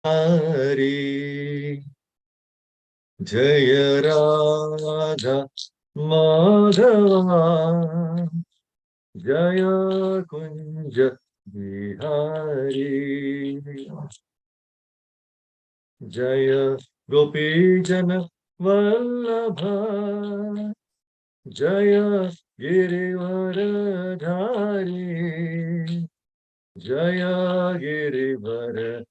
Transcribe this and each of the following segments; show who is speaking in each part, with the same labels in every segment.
Speaker 1: Hari Jaya Radha Madhava Jaya Kunja Bihari Jaya Gopi Jana Vallabha Jaya Girivaradhari Jaya Girivaradhari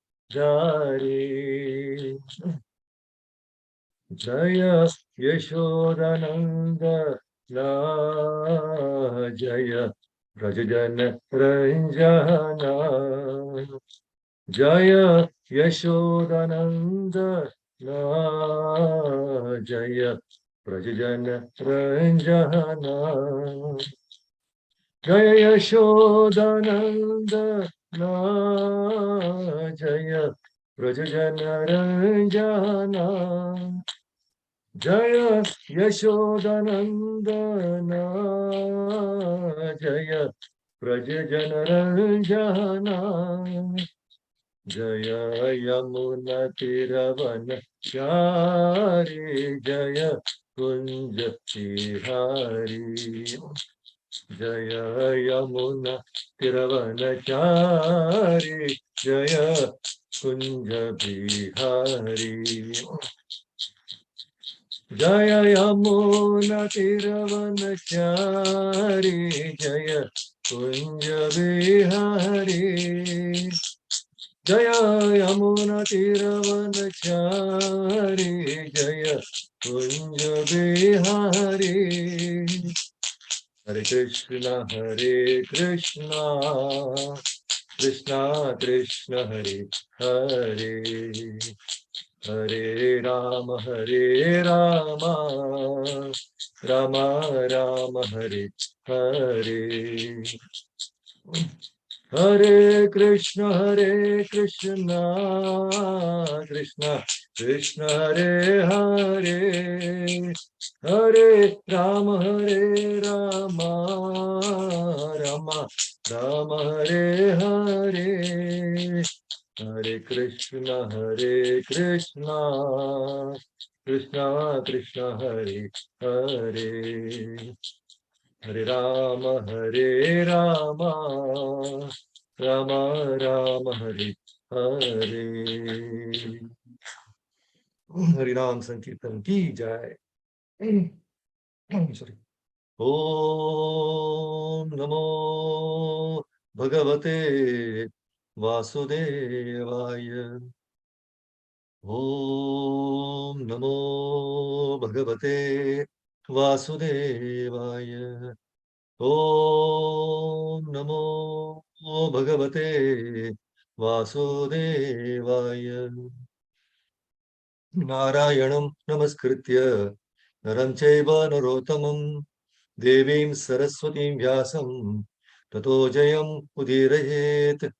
Speaker 1: Jaya Yashodananda La Jaya Rajajana Ranjana Jaya Yashodananda La Jaya Rajajana Ranjana Jaya Yashodananda La Jaya Rajajana Ranjana Jaya Yashodanandana Jaya Prajajanaranjana Jaya Yamuna Tiravana Chari Jaya Kunja Tihari Jaya Yamuna Tiravana Chari Jaya Kunja Bihari Jaya Yamuna Tiravanachari Jaya Kunja Bihari Jaya Yamuna Tiravanachari Jaya Kunja Bihari Hare Krishna Krishna Krishna Hare Hare Hare Rama, Rama Rama, Hare Hare. Hare Krishna, Krishna Krishna, Hare Hare. Hare Rama, Rama Rama, Hare Hare. Hare Krishna, Krishna Krishna, Hare Hare. Hare Rama, Rama Rama, Hare Hare. Hari Ram Sankirtan ki jai. Sorry. Om Namo Bhagavate Vasudevaya. Om Namo Bhagavate Vasudevaya. Om Namo Bhagavate Vasudevaya. Narayanam Namaskritya Naram Chaiva Narottamam Devim Saraswatim Vyasam Tato Jayam Udirayet.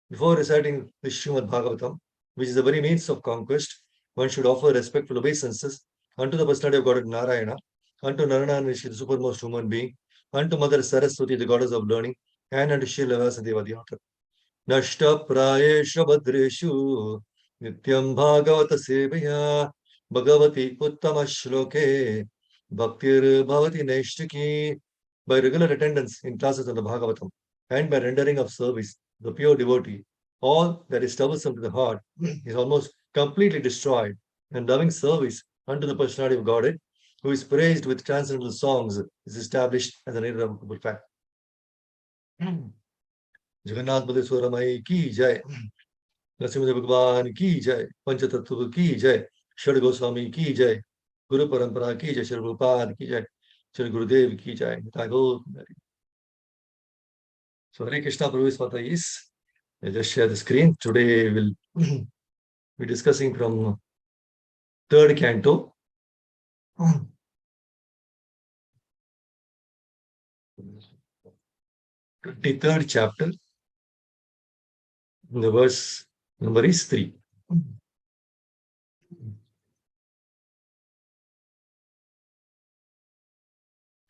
Speaker 1: Before reciting the Srimad Bhagavatam, which is the very means of conquest, one should offer respectful obeisances unto the personality of God Narayana, unto Narayana, the supermost human being, unto Mother Saraswati, the goddess of learning, and unto Srila Vyasadeva, the author. Nashta Prayesha Badreshu Nityam Bhagavata Sevaya Bhagavati Uttama Shloke Bhaktir Bhavati Neshtaki. By regular attendance in classes of the Bhagavatam and by rendering of service, the pure devotee, all that is troublesome to the heart is almost completely destroyed, and loving service unto the personality of Godhead, who is praised with transcendental songs, is established as an irrevocable fact. Jagannath Baleshwar मई की जय, नरसिंह भगवान की जय, पंचतत्व की जय, षड गोस्वामी की जय, गुरु परंपरा की जय, श्री प्रभुपाद की जय, श्री गुरुदेव की जय. So Hare Krishna, Prabhu Swata is. I just share the screen. Today we'll be discussing from third canto. 23rd chapter. The verse number is 3.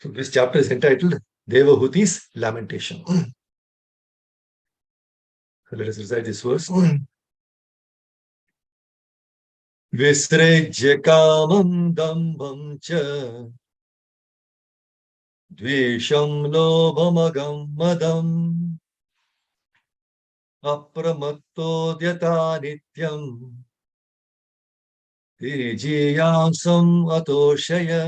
Speaker 1: So this chapter is entitled Devahuti's Lamentation. So let us recite this verse. Visrejya kamam dambam cha dvesham lobhamagam madam apramattodyata nityam tejiyamsam atoshaya.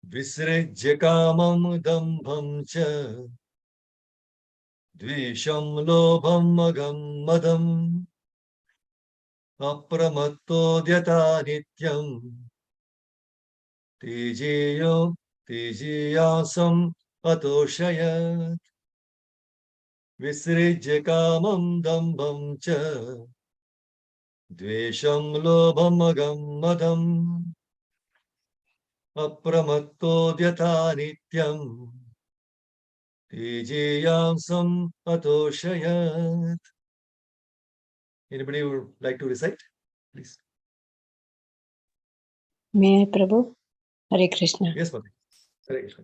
Speaker 1: Visrejya kamam dambam cha dvesham lobhamagam madam apramattodyata nityam tejeyo tejiyasam atoshaya. Visrejya kamam dambam cha dvesham lobhamagam madam apramattodyata nityam tejeyamsam atoshayat. Anybody would like to recite, please?
Speaker 2: May I, Prabhu? Hare Krishna.
Speaker 1: Yes, Mother. Hare Krishna.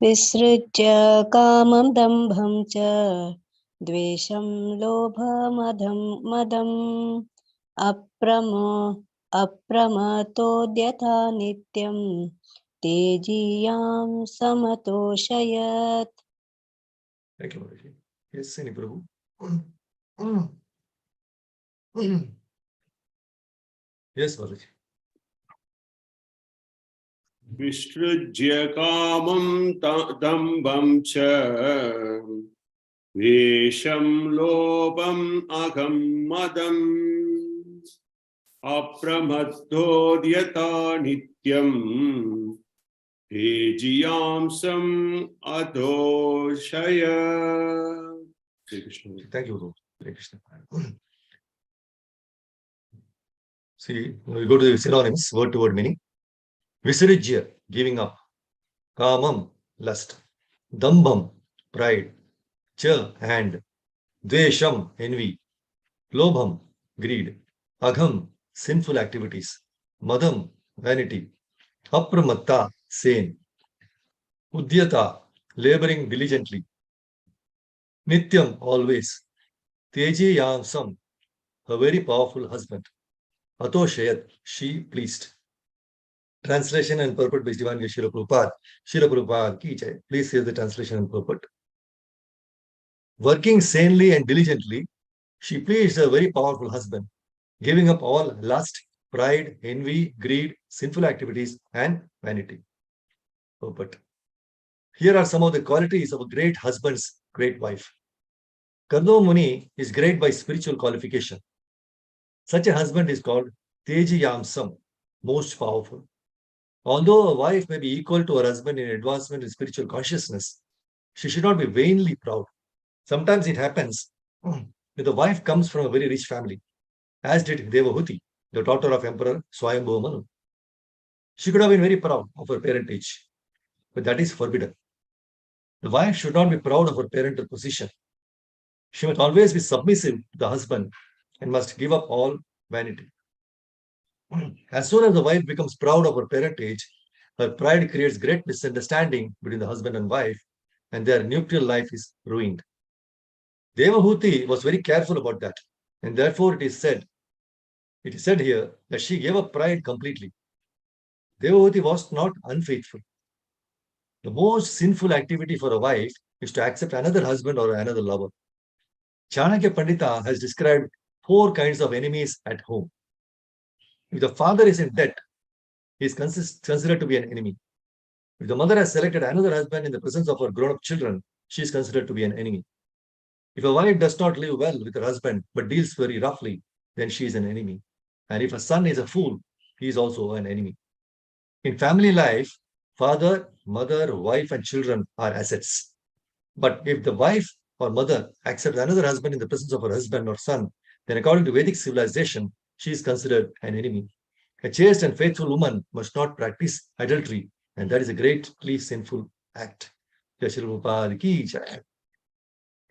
Speaker 2: Visrujya kamam dambham cha dvesham lobhamadam madam apramatodhyatha nityam tejiyam samatoshayat.
Speaker 1: Thank you, Mother. Yes, Sini Prabhu. Yes, Mother.
Speaker 3: Vishrujya kamam dambam cha vesham lobam agam madam apramattodyata nityam tejiyamsam adoshaya.
Speaker 1: Thank you, Lord. Hare Krishna. See, we go to the synonyms, word to word meaning. Visrijya, giving up. Kamam, lust. Dambam, pride. Cha, hand. Dvesham, envy. Lobham, greed. Agham, sinful activities. Madam, vanity. Apramatta, sane. Udyata, laboring diligently. Nityam, always. Teji Yamsam, a very powerful husband. Atoshayat, she pleased. Translation and purport by Divine Srila Prabhupada. Srila Prabhupada ki jai. Please hear the translation and purport. Working sanely and diligently, she pleased a very powerful husband, giving up all lust, pride, envy, greed, sinful activities, and vanity. Purport. Here are some of the qualities of a great husband's great wife. Karno Muni is great by spiritual qualification. Such a husband is called Teji Yamsam, most powerful. Although a wife may be equal to her husband in advancement in spiritual consciousness, she should not be vainly proud. Sometimes it happens that the wife comes from a very rich family, as did Devahuti, the daughter of Emperor Swayambhu Manu. She could have been very proud of her parentage, but that is forbidden. The wife should not be proud of her parental position. She must always be submissive to the husband and must give up all vanity. As soon as the wife becomes proud of her parentage, her pride creates great misunderstanding between the husband and wife, and their nuptial life is ruined. Devahuti was very careful about that, and therefore it is said here that she gave up pride completely. Devahuti was not unfaithful. The most sinful activity for a wife is to accept another husband or another lover. Chanakya Pandita has described 4 kinds of enemies at home. If the father is in debt, he is considered to be an enemy. If the mother has selected another husband in the presence of her grown-up children, she is considered to be an enemy. If a wife does not live well with her husband but deals very roughly, then she is an enemy. And if a son is a fool, he is also an enemy. In family life, father, mother, wife, and children are assets. But if the wife or mother accepts another husband in the presence of her husband or son, then according to Vedic civilization, she is considered an enemy. A chaste and faithful woman must not practice adultery, and that is a greatly sinful act. Jai Shri Prabhupada ki jai.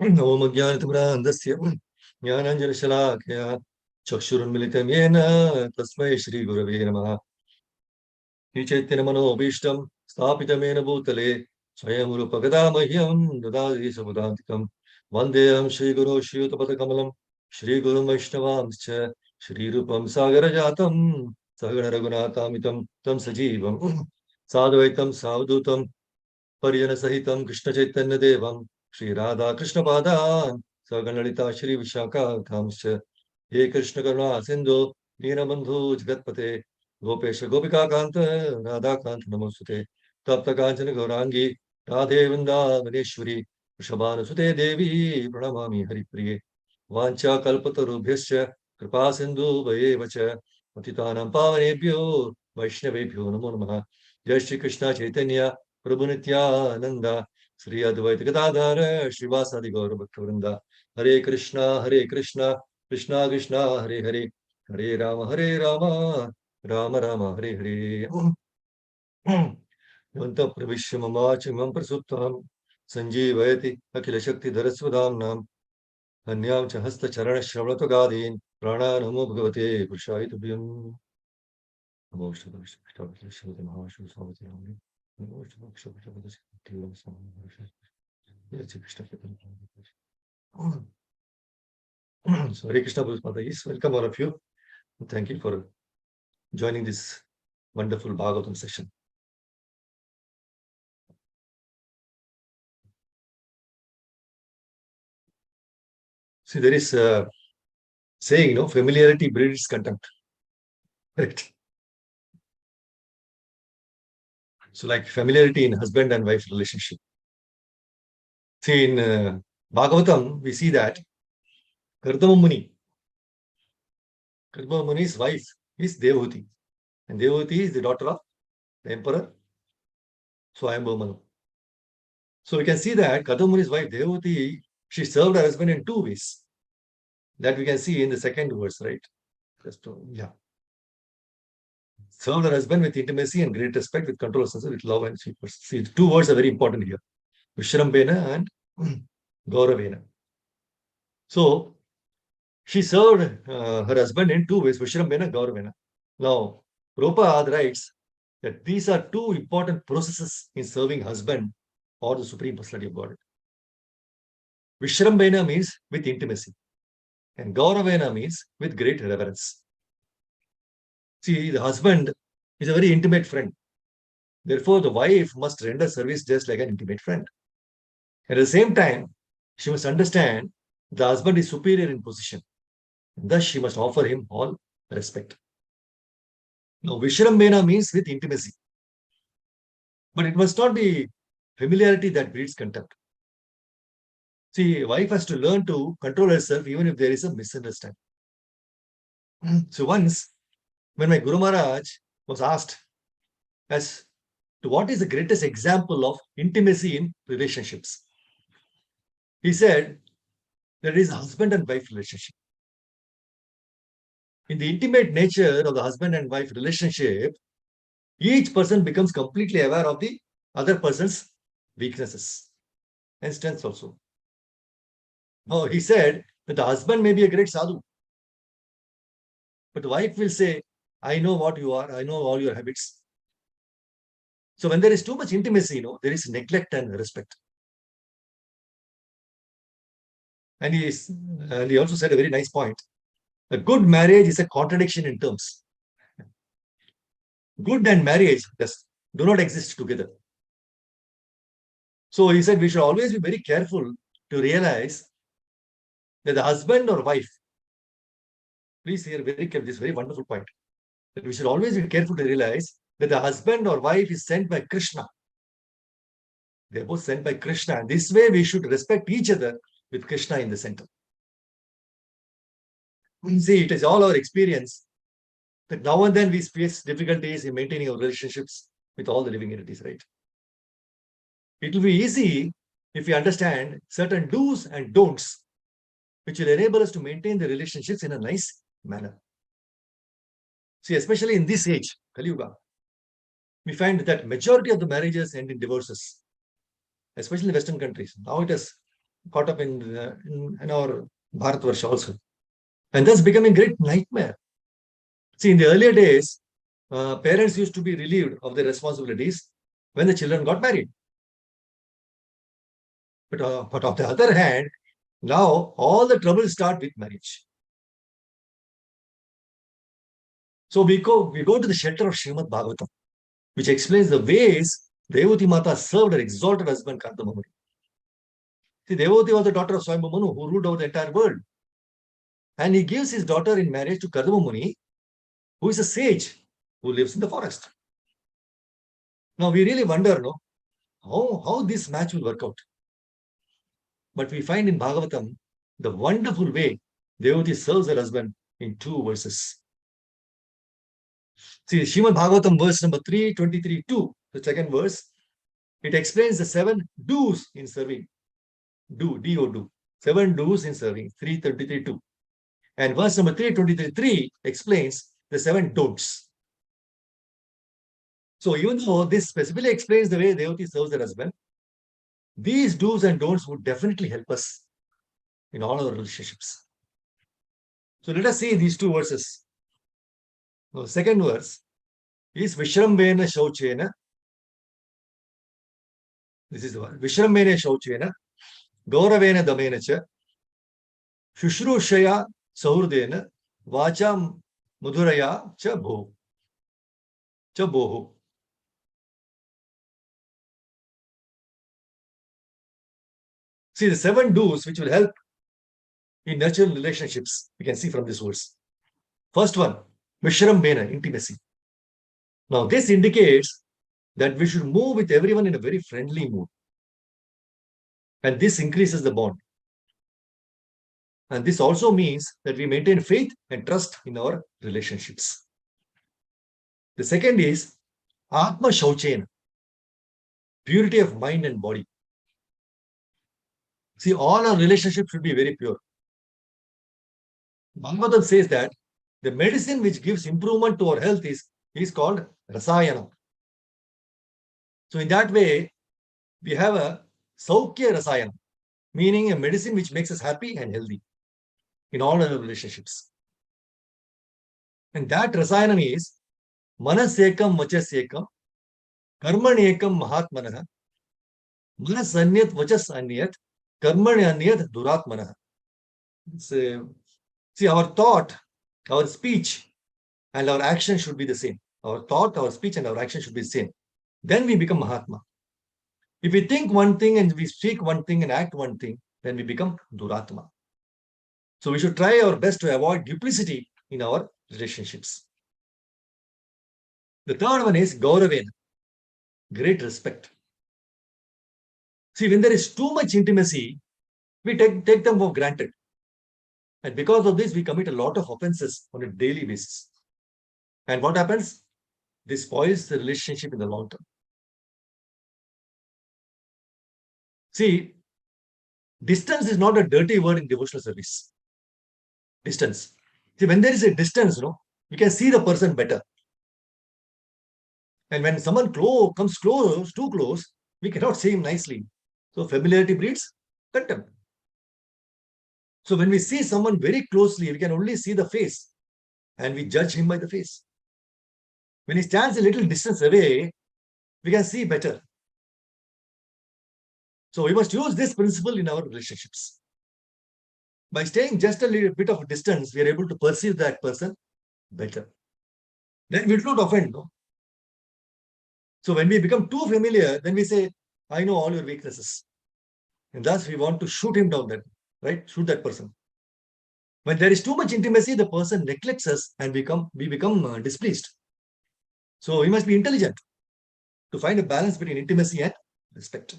Speaker 1: Om Jnanatimirandasya Jnananjanashalakya Chakshurunmilitam Yena Tasmai Shri Gurave Namaha. Chaitanya-mano-bhishtam sthapitamena bhutale swayam rupakadamahyam dadadi samudantikam vandeyam Shri Guru Shri Utapatakamallam Shri Guru Vaishnavamscha Shri Rupam Sagarajatam Sagana Raghunatamitam Tam Sajivam Sadvaitam Savdutam Parijana Sahitam Krishna Chaitanya Devam Shri Radha Krishna Pada Saganalita Shri Vishaka Thamscha He Krishna Karuna Sindhu Deenabandhu Jagatpate Gopesha Gopika Kanta Radha Kanta Namosute Tapta Kanchana Gaurangi Radhe Vrindavaneshwari Vrishabhanu Sute Devi Pranamami Haripriye Vancha Kalpatarubhyascha Kripa Sindhu Vayevacha Patitanam Pavanebhyo Vaishnavebhyo Namo Namaha Jai Shri Krishna Chaitanya Prabhu Nityananda Sri Advaita Gadadhara Srivasadi Gaura Bhaktavrinda Hare Krishna Krishna Krishna Hare Hare Hare Rama Rama Rama Hare Hare Yanta Pravishya Mamachimam Prasuttam Sanjeevayati Akhila Shakti Dharasvadamnam Anyam cha hasta charana shravanato gadin prana namo bhagavate purushaya tubhyam namo shri vishnu vishnu shri mahashu savati namo namo shri vishnu vishnu tilam samahashu yati krishna so Hare Krishna Bhusmata is welcome all of you. Thank you for joining this wonderful Bhagavatam session. See, there is a saying, no, familiarity breeds contempt. Correct. So, like familiarity in husband and wife relationship. See, in Bhagavatam, we see that Kardama Muni's wife is Devhuti. And Devhuti is the daughter of the emperor Swayambhu. So we can see that Kardama Muni's wife Devhuti, she served her husband in two ways. That we can see in the second verse, right? Served her husband with intimacy and great respect, with control, with love and sweet words. See, the two words are very important here. Vishrambena and Gauravena. So she served her husband in two ways, Vishrambena, Gauravena. Now, Prabhupada writes that these are two important processes in serving husband or the Supreme Personality of God. Vishrambena means with intimacy, and Gauravena means with great reverence. See, the husband is a very intimate friend. Therefore, the wife must render service just like an intimate friend. At the same time, she must understand the husband is superior in position. Thus, she must offer him all respect. Now, Vishrambena means with intimacy. But it must not be familiarity that breeds contempt. See, a wife has to learn to control herself even if there is a misunderstanding. So once, when my Guru Maharaj was asked as to what is the greatest example of intimacy in relationships, he said there is a husband and wife relationship. In the intimate nature of the husband and wife relationship, each person becomes completely aware of the other person's weaknesses and strengths also. Now, he said that the husband may be a great sadhu, but the wife will say, I know what you are, I know all your habits. So when there is too much intimacy, there is neglect and respect. And he also said a very nice point. A good marriage is a contradiction in terms. Good and marriage do not exist together. So he said we should always be very careful to realize that the husband or wife, please hear very carefully, this very wonderful point, that we should always be careful to realize that the husband or wife is sent by Krishna. They are both sent by Krishna. And this way we should respect each other with Krishna in the center. See, it is all our experience that now and then we face difficulties in maintaining our relationships with all the living entities, right? It will be easy if we understand certain do's and don'ts, which will enable us to maintain the relationships in a nice manner. See, especially in this age, Kali Yuga, we find that majority of the marriages end in divorces, especially in Western countries. Now it has caught up in our Bharatvarsha also. And that's becoming a great nightmare. See, in the earlier days, parents used to be relieved of their responsibilities when the children got married. But on the other hand, now all the troubles start with marriage. So we go to the shelter of Srimad Bhagavatam, which explains the ways Devati Mata served her exalted husband Kardama Muni. See, Devati was the daughter of Swayambhu Manu, who ruled over the entire world. And he gives his daughter in marriage to Kardama Muni, who is a sage who lives in the forest. Now we really wonder, no, how this match will work out. But we find in Bhagavatam the wonderful way Devati serves her husband in 2 verses. See, Srimad Bhagavatam verse number 323.2, the second verse, it explains the 7 do's in serving. Do. 7 do's in serving, 333.2. And verse number 323.3 explains the 7 don'ts. So even though this specifically explains the way Devati serves her husband, these do's and don'ts would definitely help us in all our relationships. So let us see these 2 verses. The second verse is Vishrambena Shauchena. This is the one. Vishrambena Shauchena, Gauravena Damena Cha, Shushrushaya Saurdena, Vacham Muduraya Cha Bho. Cha Boho. See the 7 do's which will help in nurturing relationships. We can see from this verse. First one, Vishrambena, intimacy. Now this indicates that we should move with everyone in a very friendly mood. And this increases the bond. And this also means that we maintain faith and trust in our relationships. The second is Atma Shauchena, purity of mind and body. See, all our relationships should be very pure. Bhagavatam says that the medicine which gives improvement to our health is called Rasayana. So in that way, we have a Saukya Rasayana, meaning a medicine which makes us happy and healthy in all our relationships. And that Rasayana is Manasekam Vachasekam, Karmanekam Mahatmanah, Manas Anyat Vachas Anyat, Karmani Anyat Duratmanah. See, our thought, our speech, and our action should be the same. Our thought, our speech, and our action should be the same. Then we become Mahatma. If we think one thing and we speak one thing and act one thing, then we become Duratma. So we should try our best to avoid duplicity in our relationships. The third one is Gauravena, great respect. See, when there is too much intimacy, we take them for granted. And because of this, we commit a lot of offenses on a daily basis. And what happens? This spoils the relationship in the long term. See, distance is not a dirty word in devotional service. Distance. See, when there is a distance, you can see the person better. And when someone comes close, too close, we cannot see him nicely. So familiarity breeds contempt. So when we see someone very closely, we can only see the face and we judge him by the face. When he stands a little distance away, we can see better. So we must use this principle in our relationships. By staying just a little bit of distance, we are able to perceive that person better. Then we do not offend. So when we become too familiar, then we say, I know all your weaknesses. And thus we want to shoot him down then, right? Shoot that person. When there is too much intimacy, the person neglects us and we become displeased. So we must be intelligent to find a balance between intimacy and respect.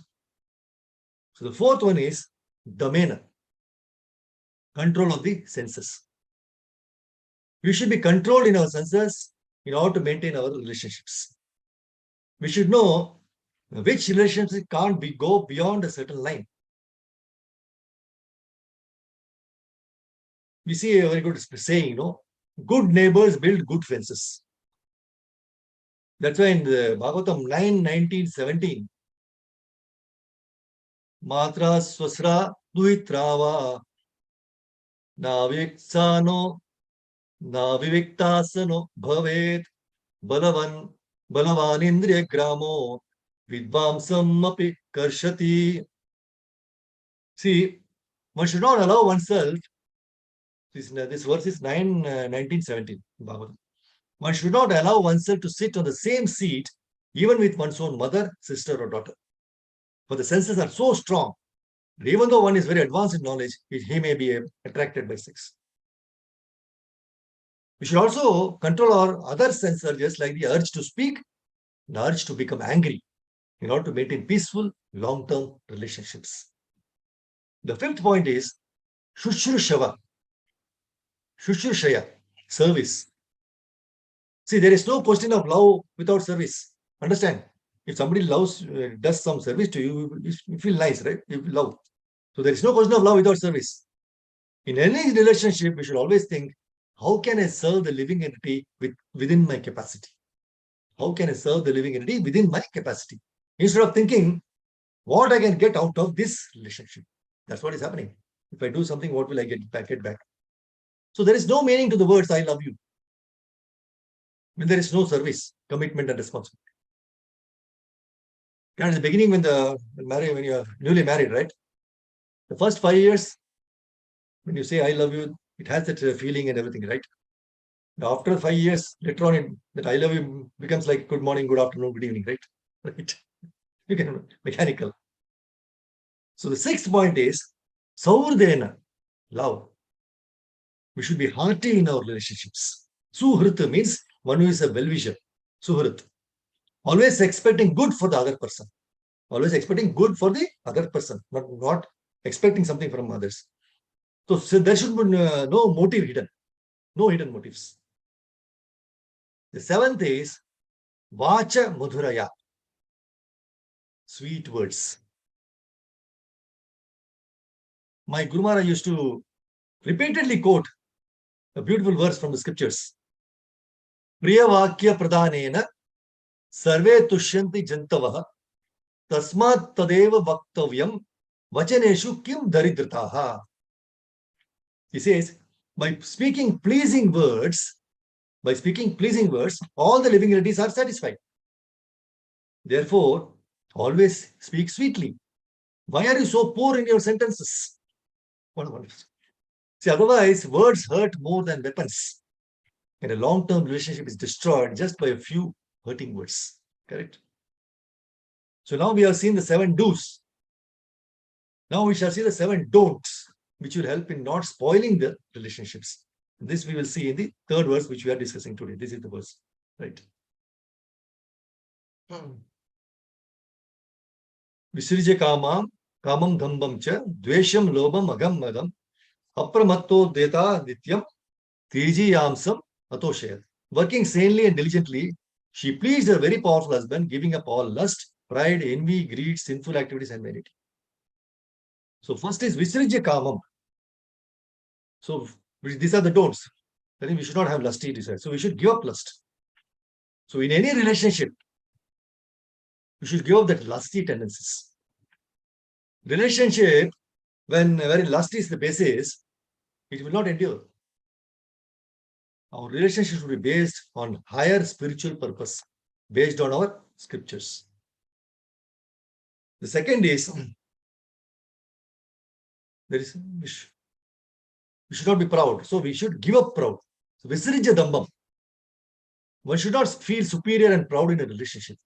Speaker 1: So the fourth one is Damena, control of the senses. We should be controlled in our senses in order to maintain our relationships. We should know which relationship can't go beyond a certain line. We see a very good saying, good neighbors build good fences. That's why in the Bhagavatam 9:19-17, Matra swasra duhitrava naviksano naviviktasano bhavet balavan indriya gramo vidvamsam api karshati. See, one should not allow oneself. This verse is 19:17 Bhagavatam. One should not allow oneself to sit on the same seat, even with one's own mother, sister, or daughter. For the senses are so strong, that even though one is very advanced in knowledge, he may be attracted by sex. We should also control our other sense urges, like the urge to speak, the urge to become angry, in order to maintain peaceful, long-term relationships. The fifth point is Shushrushava. Shushrushaya, service. See, there is no question of love without service. Understand? If somebody does some service to you, you feel nice, right? You love. So there is no question of love without service. In any relationship, we should always think, how can I serve the living entity within my capacity? How can I serve the living entity within my capacity? Instead of thinking, what I can get out of this relationship. That's what is happening. If I do something, what will I get back? So there is no meaning to the words, I love you, when there is no service, commitment, and responsibility. And at the beginning, when you are newly married, right? The first 5 years, when you say I love you, it has that feeling and everything, right? Now, after 5 years, later on, that I love you becomes like good morning, good afternoon, good evening, right? Right? You can mechanical. So the sixth point is Saurdena, love. We should be hearty in our relationships. Suhrit means one who is a well-wisher. Suhrit. Always expecting good for the other person. Always expecting good for the other person, not expecting something from others. So there should be no motive hidden. No hidden motives. The seventh is Vacha Madhuraya. Sweet words. My Guru Maharaj used to repeatedly quote a beautiful verse from the scriptures. Priya Vakya Pradhanena Sarve Tushyanti Jantavaha Tasmat Tadeva Bhaktavyam Vachaneshu Kim Daridritaha. He says, by speaking pleasing words, all the living entities are satisfied. Therefore, always speak sweetly. Why are you so poor in your sentences? See, otherwise, words hurt more than weapons. And a long-term relationship is destroyed just by a few hurting words. Correct? So now we have seen the 7 do's. Now we shall see the 7 don'ts, which will help in not spoiling the relationships. This we will see in the 3rd verse, which we are discussing today. This is the verse, right? Visirja kamam dhambam cha dvesham lobam agam madam apramatto deta nityam tiji yamsam atoshayat. Working sanely and diligently, she pleased her very powerful husband, giving up all lust, pride, envy, greed, sinful activities, and vanity. So first is Visirja kamam. So these are the don'ts. I think we should not have lusty desires. So we should give up lust. So in any relationship, we should give up that lusty tendencies. Relationship, when very lust is the basis, it will not endure. Our relationship should be based on higher spiritual purpose, based on our scriptures. The second is, we should not be proud. So we should give up proud. So Visirija Dambam. One should not feel superior and proud in a relationship.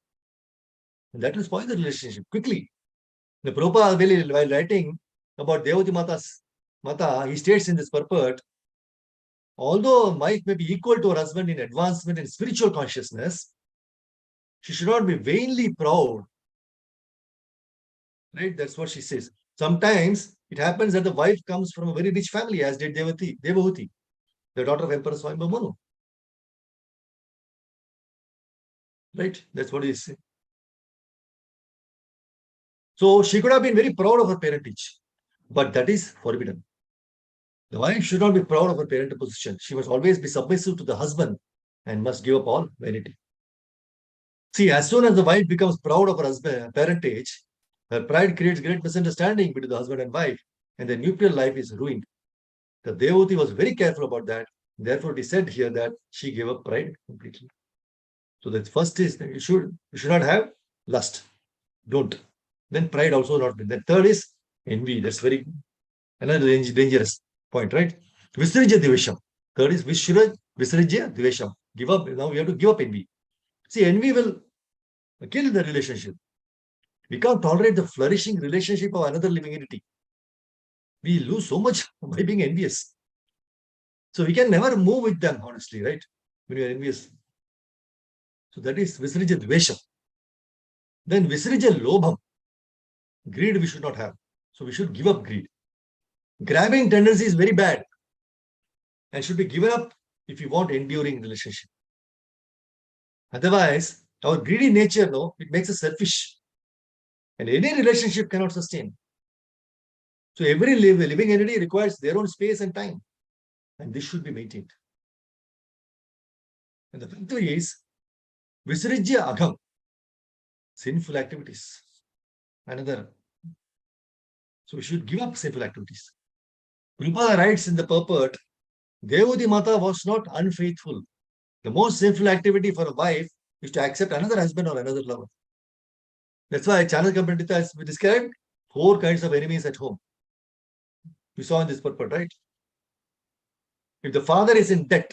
Speaker 1: And that will spoil the relationship quickly. The Prabhupada, while writing about Devati Mata, he states in this purport, although a wife may be equal to her husband in advancement in spiritual consciousness, she should not be vainly proud. Right? That's what she says. Sometimes it happens that the wife comes from a very rich family, as did Devahuti, the daughter of Emperor Swayambhu Manu. Right? That's what he says. So she could have been very proud of her parentage, but that is forbidden. The wife should not be proud of her parental position. She must always be submissive to the husband and must give up all vanity. See, as soon as the wife becomes proud of her husband parentage, her pride creates great misunderstanding between the husband and wife, and their nuclear life is ruined. The Devahuti was very careful about that. Therefore, it is said here that she gave up pride completely. So the first is that you should not have lust. Don't. Then pride also not. Then third is envy. That's very another dangerous point, right? Visirja Divesham. Third is Visirja Divesham. give up. Now we have to give up envy. See, envy will kill the relationship. We can't tolerate the flourishing relationship of another living entity. We lose so much by being envious. So we can never move with them, honestly, right? When we are envious. So that is Visrija Dvesham. Then Visrija Lobham. Greed we should not have. So we should give up greed. Grabbing tendency is very bad and should be given up if you want enduring relationship. Otherwise, our greedy nature, no, it makes us selfish. And any relationship cannot sustain. So every living entity requires their own space and time. And this should be maintained. And the fifth is Visrijya Agham, sinful activities. Another. So we should give up sinful activities. Prabhupada writes in the purport, Devadi Mata was not unfaithful. The most sinful activity for a wife is to accept another husband or another lover. That's why Channel Pandita has described 4 kinds of enemies at home. We saw in this purport, right? If the father is in debt,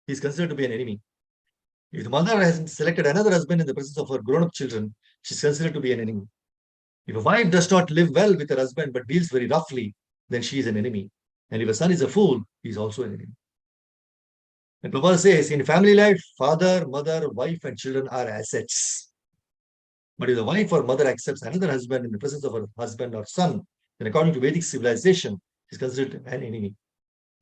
Speaker 1: he is considered to be an enemy. If the mother has selected another husband in the presence of her grown-up children, she is considered to be an enemy. If a wife does not live well with her husband but deals very roughly, then she is an enemy. And if a son is a fool, he is also an enemy. And Prabhupada says, in family life, father, mother, wife, and children are assets. But if the wife or mother accepts another husband in the presence of her husband or son, then according to Vedic civilization, she is considered an enemy.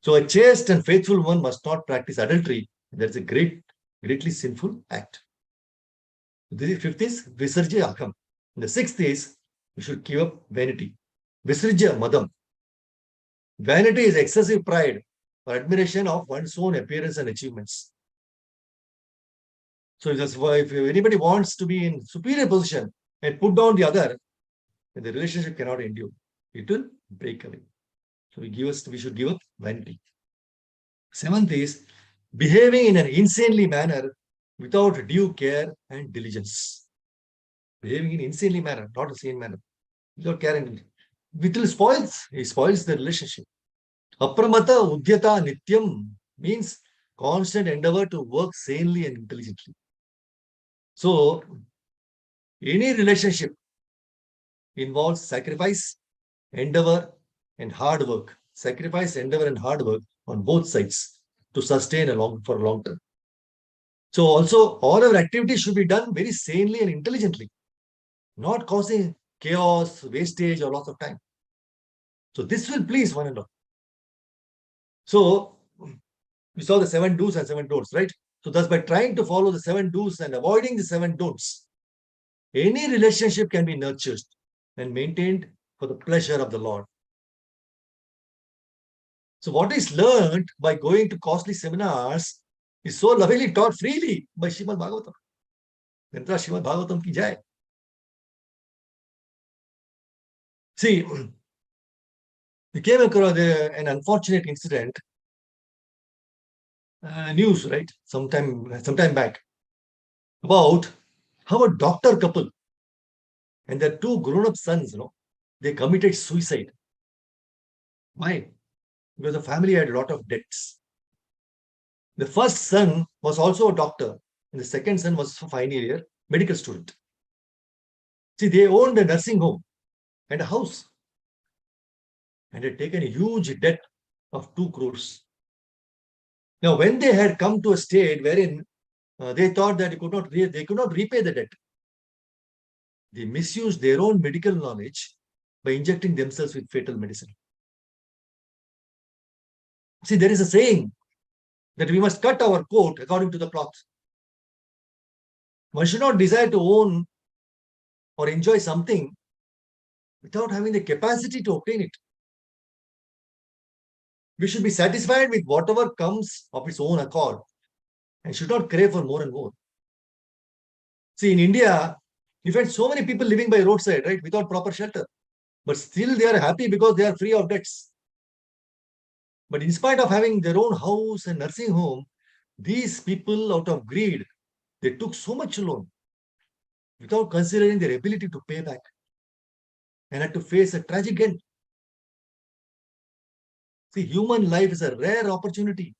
Speaker 1: So a chaste and faithful woman must not practice adultery. That's a greatly sinful act. The fifth is Visarja Akham. And the sixth is we should give up vanity. Visarja Madam. Vanity is excessive pride or admiration of one's own appearance and achievements. So that's why if anybody wants to be in superior position and put down the other, then the relationship cannot endure. It will break away. So we should give up vanity. Seventh is behaving in an insanely manner without due care and diligence. Behaving in insanely manner, not a sane manner, without care and diligence. It spoils the relationship. Apramata Udyata Nityam means constant endeavor to work sanely and intelligently. So, any relationship involves sacrifice, endeavor, and hard work. Sacrifice, endeavor, and hard work on both sides to sustain for a long term. So, also, all our activities should be done very sanely and intelligently, not causing chaos, wastage, or loss of time. So, this will please one and all. So, we saw the 7 do's and 7 don'ts, right? So, thus, by trying to follow the 7 do's and avoiding the 7 don'ts, any relationship can be nurtured and maintained for the pleasure of the Lord. So, what is learned by going to costly seminars is so lovingly taught freely by Srimad Bhagavatam. Mantra Srimad Bhagavatam ki jai. See, we came across an unfortunate incident, news, right? Sometime back, about how a doctor couple and their 2 grown-up sons, they committed suicide. Why? Because the family had a lot of debts. The first son was also a doctor, and the second son was a final year medical student. See, they owned a nursing home and a house and had taken a huge debt of 2 crores. Now, when they had come to a state wherein they thought that they could not repay the debt, they misused their own medical knowledge by injecting themselves with fatal medicine. See, there is a saying that we must cut our coat according to the cloth. One should not desire to own or enjoy something without having the capacity to obtain it. We should be satisfied with whatever comes of its own accord and should not crave for more and more. See, in India, you find so many people living by roadside, right, without proper shelter. But still they are happy because they are free of debts. But in spite of having their own house and nursing home, these people, out of greed, they took so much loan without considering their ability to pay back and had to face a tragic end. See, human life is a rare opportunity.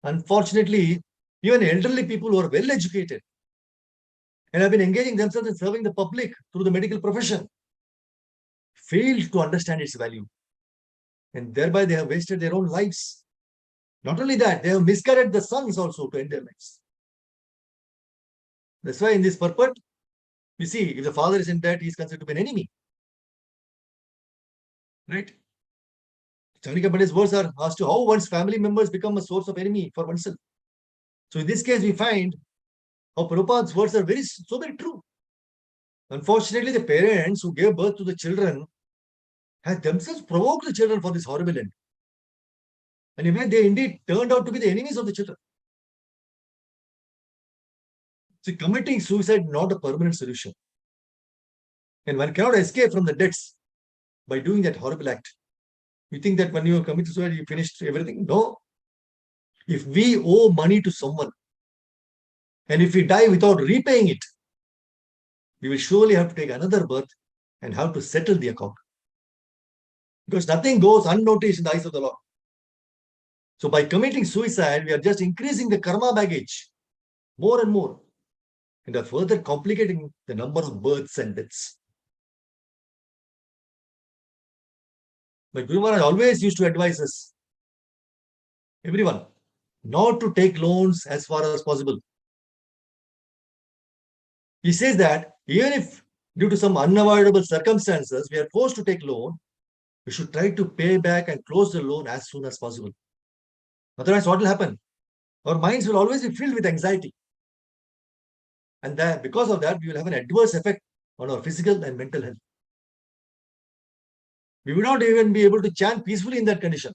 Speaker 1: Unfortunately, Even elderly people who are well educated and have been engaging themselves in serving the public through the medical profession fail to understand its value. And thereby they have wasted their own lives. Not only that, they have misguided the sons also to end their lives. That's why in this purport, you see, if the father is in debt, he is considered to be an enemy. Right? Chandrika Pandit's words are as to how one's family members become a source of enemy for oneself. So in this case, we find how Prabhupada's words are so very true. Unfortunately, the parents who gave birth to the children have themselves provoked the children for this horrible end. And in fact, they indeed turned out to be the enemies of the children. So committing suicide is not a permanent solution. And one cannot escape from the debts by doing that horrible act. You think that when you commit suicide, you finished everything? No. If we owe money to someone, and if we die without repaying it, we will surely have to take another birth and have to settle the account. Because nothing goes unnoticed in the eyes of the Lord. So by committing suicide, we are just increasing the karma baggage more and more, and are further complicating the number of births and deaths. But Guru Maharaj always used to advise us, everyone, not to take loans as far as possible. He says that even if due to some unavoidable circumstances we are forced to take loan, we should try to pay back and close the loan as soon as possible. Otherwise, what will happen? Our minds will always be filled with anxiety. And that because of that, we will have an adverse effect on our physical and mental health. We will not even be able to chant peacefully in that condition.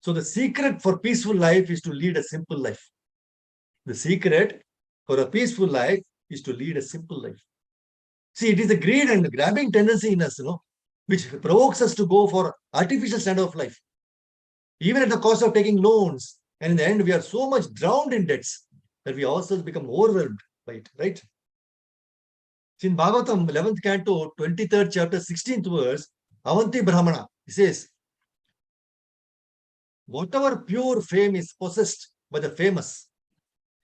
Speaker 1: So the secret for peaceful life is to lead a simple life. The secret for a peaceful life is to lead a simple life. See, it is the greed and the grabbing tendency in us, which provokes us to go for artificial standard of life. Even at the cost of taking loans. And in the end, we are so much drowned in debts that we ourselves become overwhelmed by it, right? In Bhagavatam, 11th canto, 23rd chapter, 16th verse, Avanti Brahmana, he says, whatever pure fame is possessed by the famous,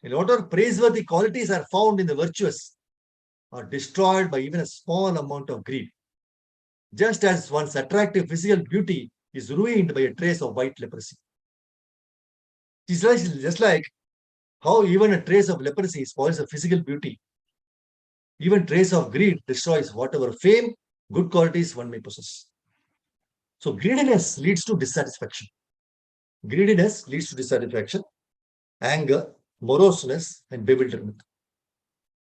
Speaker 1: and whatever praiseworthy qualities are found in the virtuous, are destroyed by even a small amount of greed. Just as one's attractive physical beauty is ruined by a trace of white leprosy. It's just like how even a trace of leprosy spoils a physical beauty. Even trace of greed destroys whatever fame, good qualities one may possess. So greediness leads to dissatisfaction. Greediness leads to dissatisfaction, anger, moroseness, and bewilderment.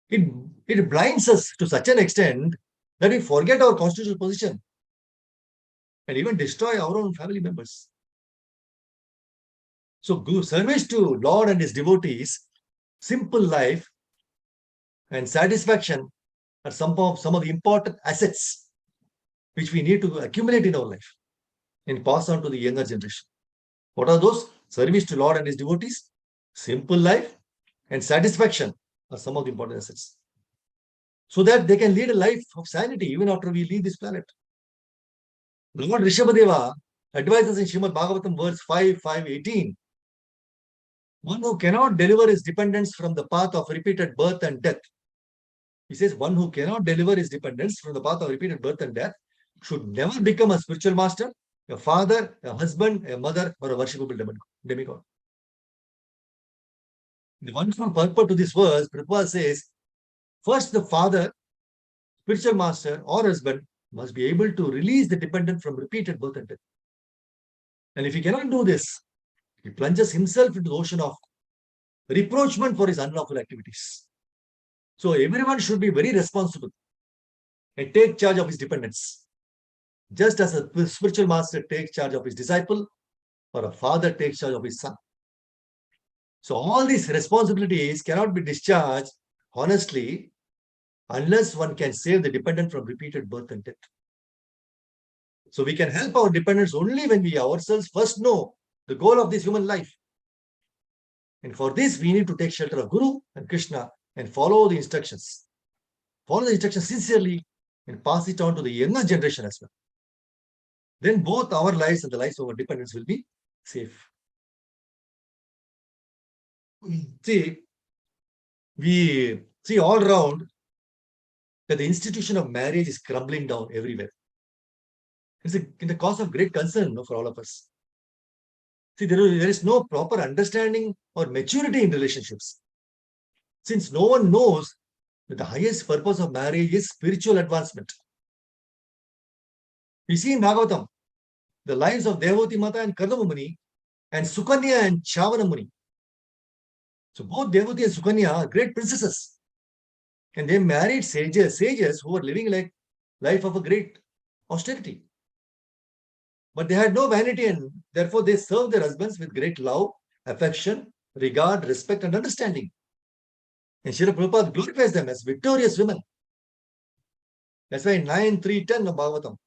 Speaker 1: It blinds us to such an extent that we forget our constitutional position and even destroy our own family members. So service to Lord and his devotees, simple life, and satisfaction are some of the important assets which we need to accumulate in our life and pass on to the younger generation. What are those? Service to Lord and his devotees, simple life, and satisfaction are some of the important assets. So that they can lead a life of sanity even after we leave this planet. Lord Rishabhadeva advises in Srimad Bhagavatam verse 5:18. One who cannot deliver his dependents from the path of repeated birth and death. He says one who cannot deliver his dependents from the path of repeated birth and death should never become a spiritual master, a father, a husband, a mother, or a worshipable demigod. The wonderful purport to this verse, Prabhupada says, first the father, spiritual master, or husband must be able to release the dependent from repeated birth and death. And if he cannot do this, he plunges himself into the ocean of reproachment for his unlawful activities. So everyone should be very responsible and take charge of his dependents. Just as a spiritual master takes charge of his disciple, or a father takes charge of his son. So all these responsibilities cannot be discharged honestly unless one can save the dependent from repeated birth and death. So we can help our dependents only when we ourselves first know the goal of this human life. And for this, we need to take shelter of Guru and Krishna and follow the instructions. Follow the instructions sincerely and pass it on to the younger generation as well. Then both our lives and the lives of our dependents will be safe. See, we see all around that the institution of marriage is crumbling down everywhere. It's a cause of great concern, for all of us. See, there is no proper understanding or maturity in relationships. Since no one knows that the highest purpose of marriage is spiritual advancement. We see in Bhagavatam the lives of Devoti Mata and Kadama Muni and Sukanya and Chavana Muni. So both Devoti and Sukanya are great princesses. And they married sages who were living like life of a great austerity. But they had no vanity, and therefore they served their husbands with great love, affection, regard, respect, and understanding. And Srila Prabhupada glorifies them as victorious women. That's why in 9.3.10 of Bhagavatam,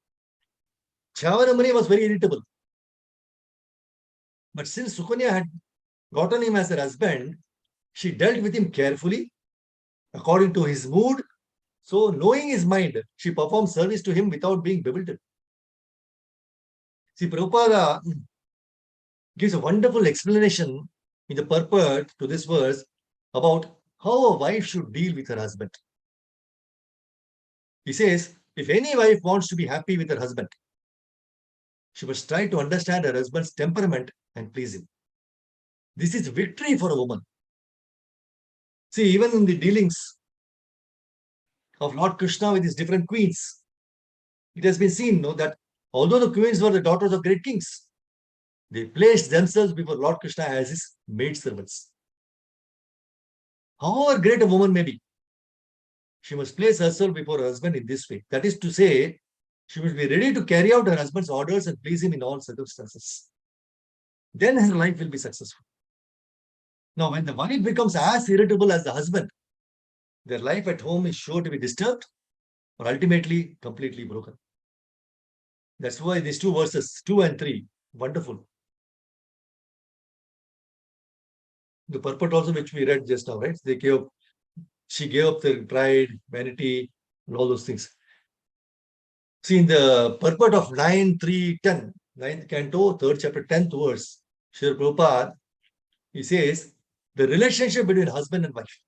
Speaker 1: Chavana Muni was very irritable. But since Sukanya had gotten him as her husband, she dealt with him carefully, according to his mood. So, knowing his mind, she performed service to him without being bewildered. See, Prabhupada gives a wonderful explanation in the purport to this verse about how a wife should deal with her husband. He says, if any wife wants to be happy with her husband, she must try to understand her husband's temperament and please him. This is victory for a woman. See, even in the dealings of Lord Krishna with his different queens, it has been seen that although the queens were the daughters of great kings, they placed themselves before Lord Krishna as his maidservants. However great a woman may be, she must place herself before her husband in this way. That is to say, she must be ready to carry out her husband's orders and please him in all circumstances. Then her life will be successful. Now, when the wife becomes as irritable as the husband, their life at home is sure to be disturbed or ultimately completely broken. That's why these two verses, 2 and 3, wonderful. The purport also which we read just now, right? She gave up their pride, vanity, and all those things. See, in the purport of 9.3.10, 9th canto, 3rd chapter, 10th verse, Srila Prabhupada, he says, the relationship between husband and wife.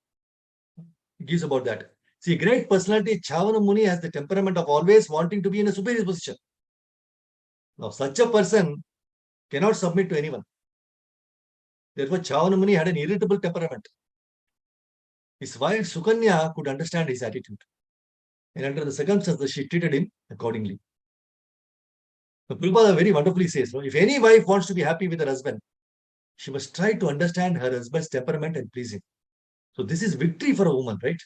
Speaker 1: He gives about that. See, great personality, Chavana Muni has the temperament of always wanting to be in a superior position. Now, such a person cannot submit to anyone. Therefore, Chavana Muni had an irritable temperament. His wife Sukanya could understand his attitude. And under the circumstances, she treated him accordingly. The Prabhupada very wonderfully says, if any wife wants to be happy with her husband, she must try to understand her husband's temperament and please him. So this is victory for a woman, right?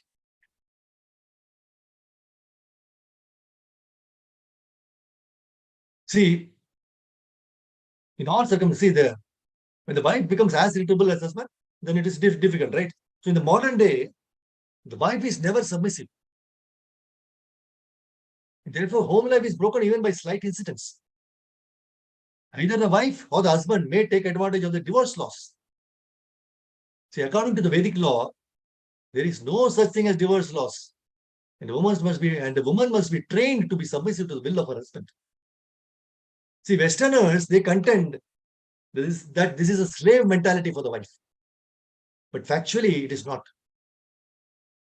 Speaker 1: See, in all circumstances, when the wife becomes as irritable as husband, then it is difficult, right? So in the modern day, the wife is never submissive. Therefore, home life is broken even by slight incidents. Either the wife or the husband may take advantage of the divorce laws. See, according to the Vedic law, there is no such thing as divorce laws. And the woman must be trained to be submissive to the will of her husband. See, Westerners, they contend that this is a slave mentality for the wife. But factually, it is not.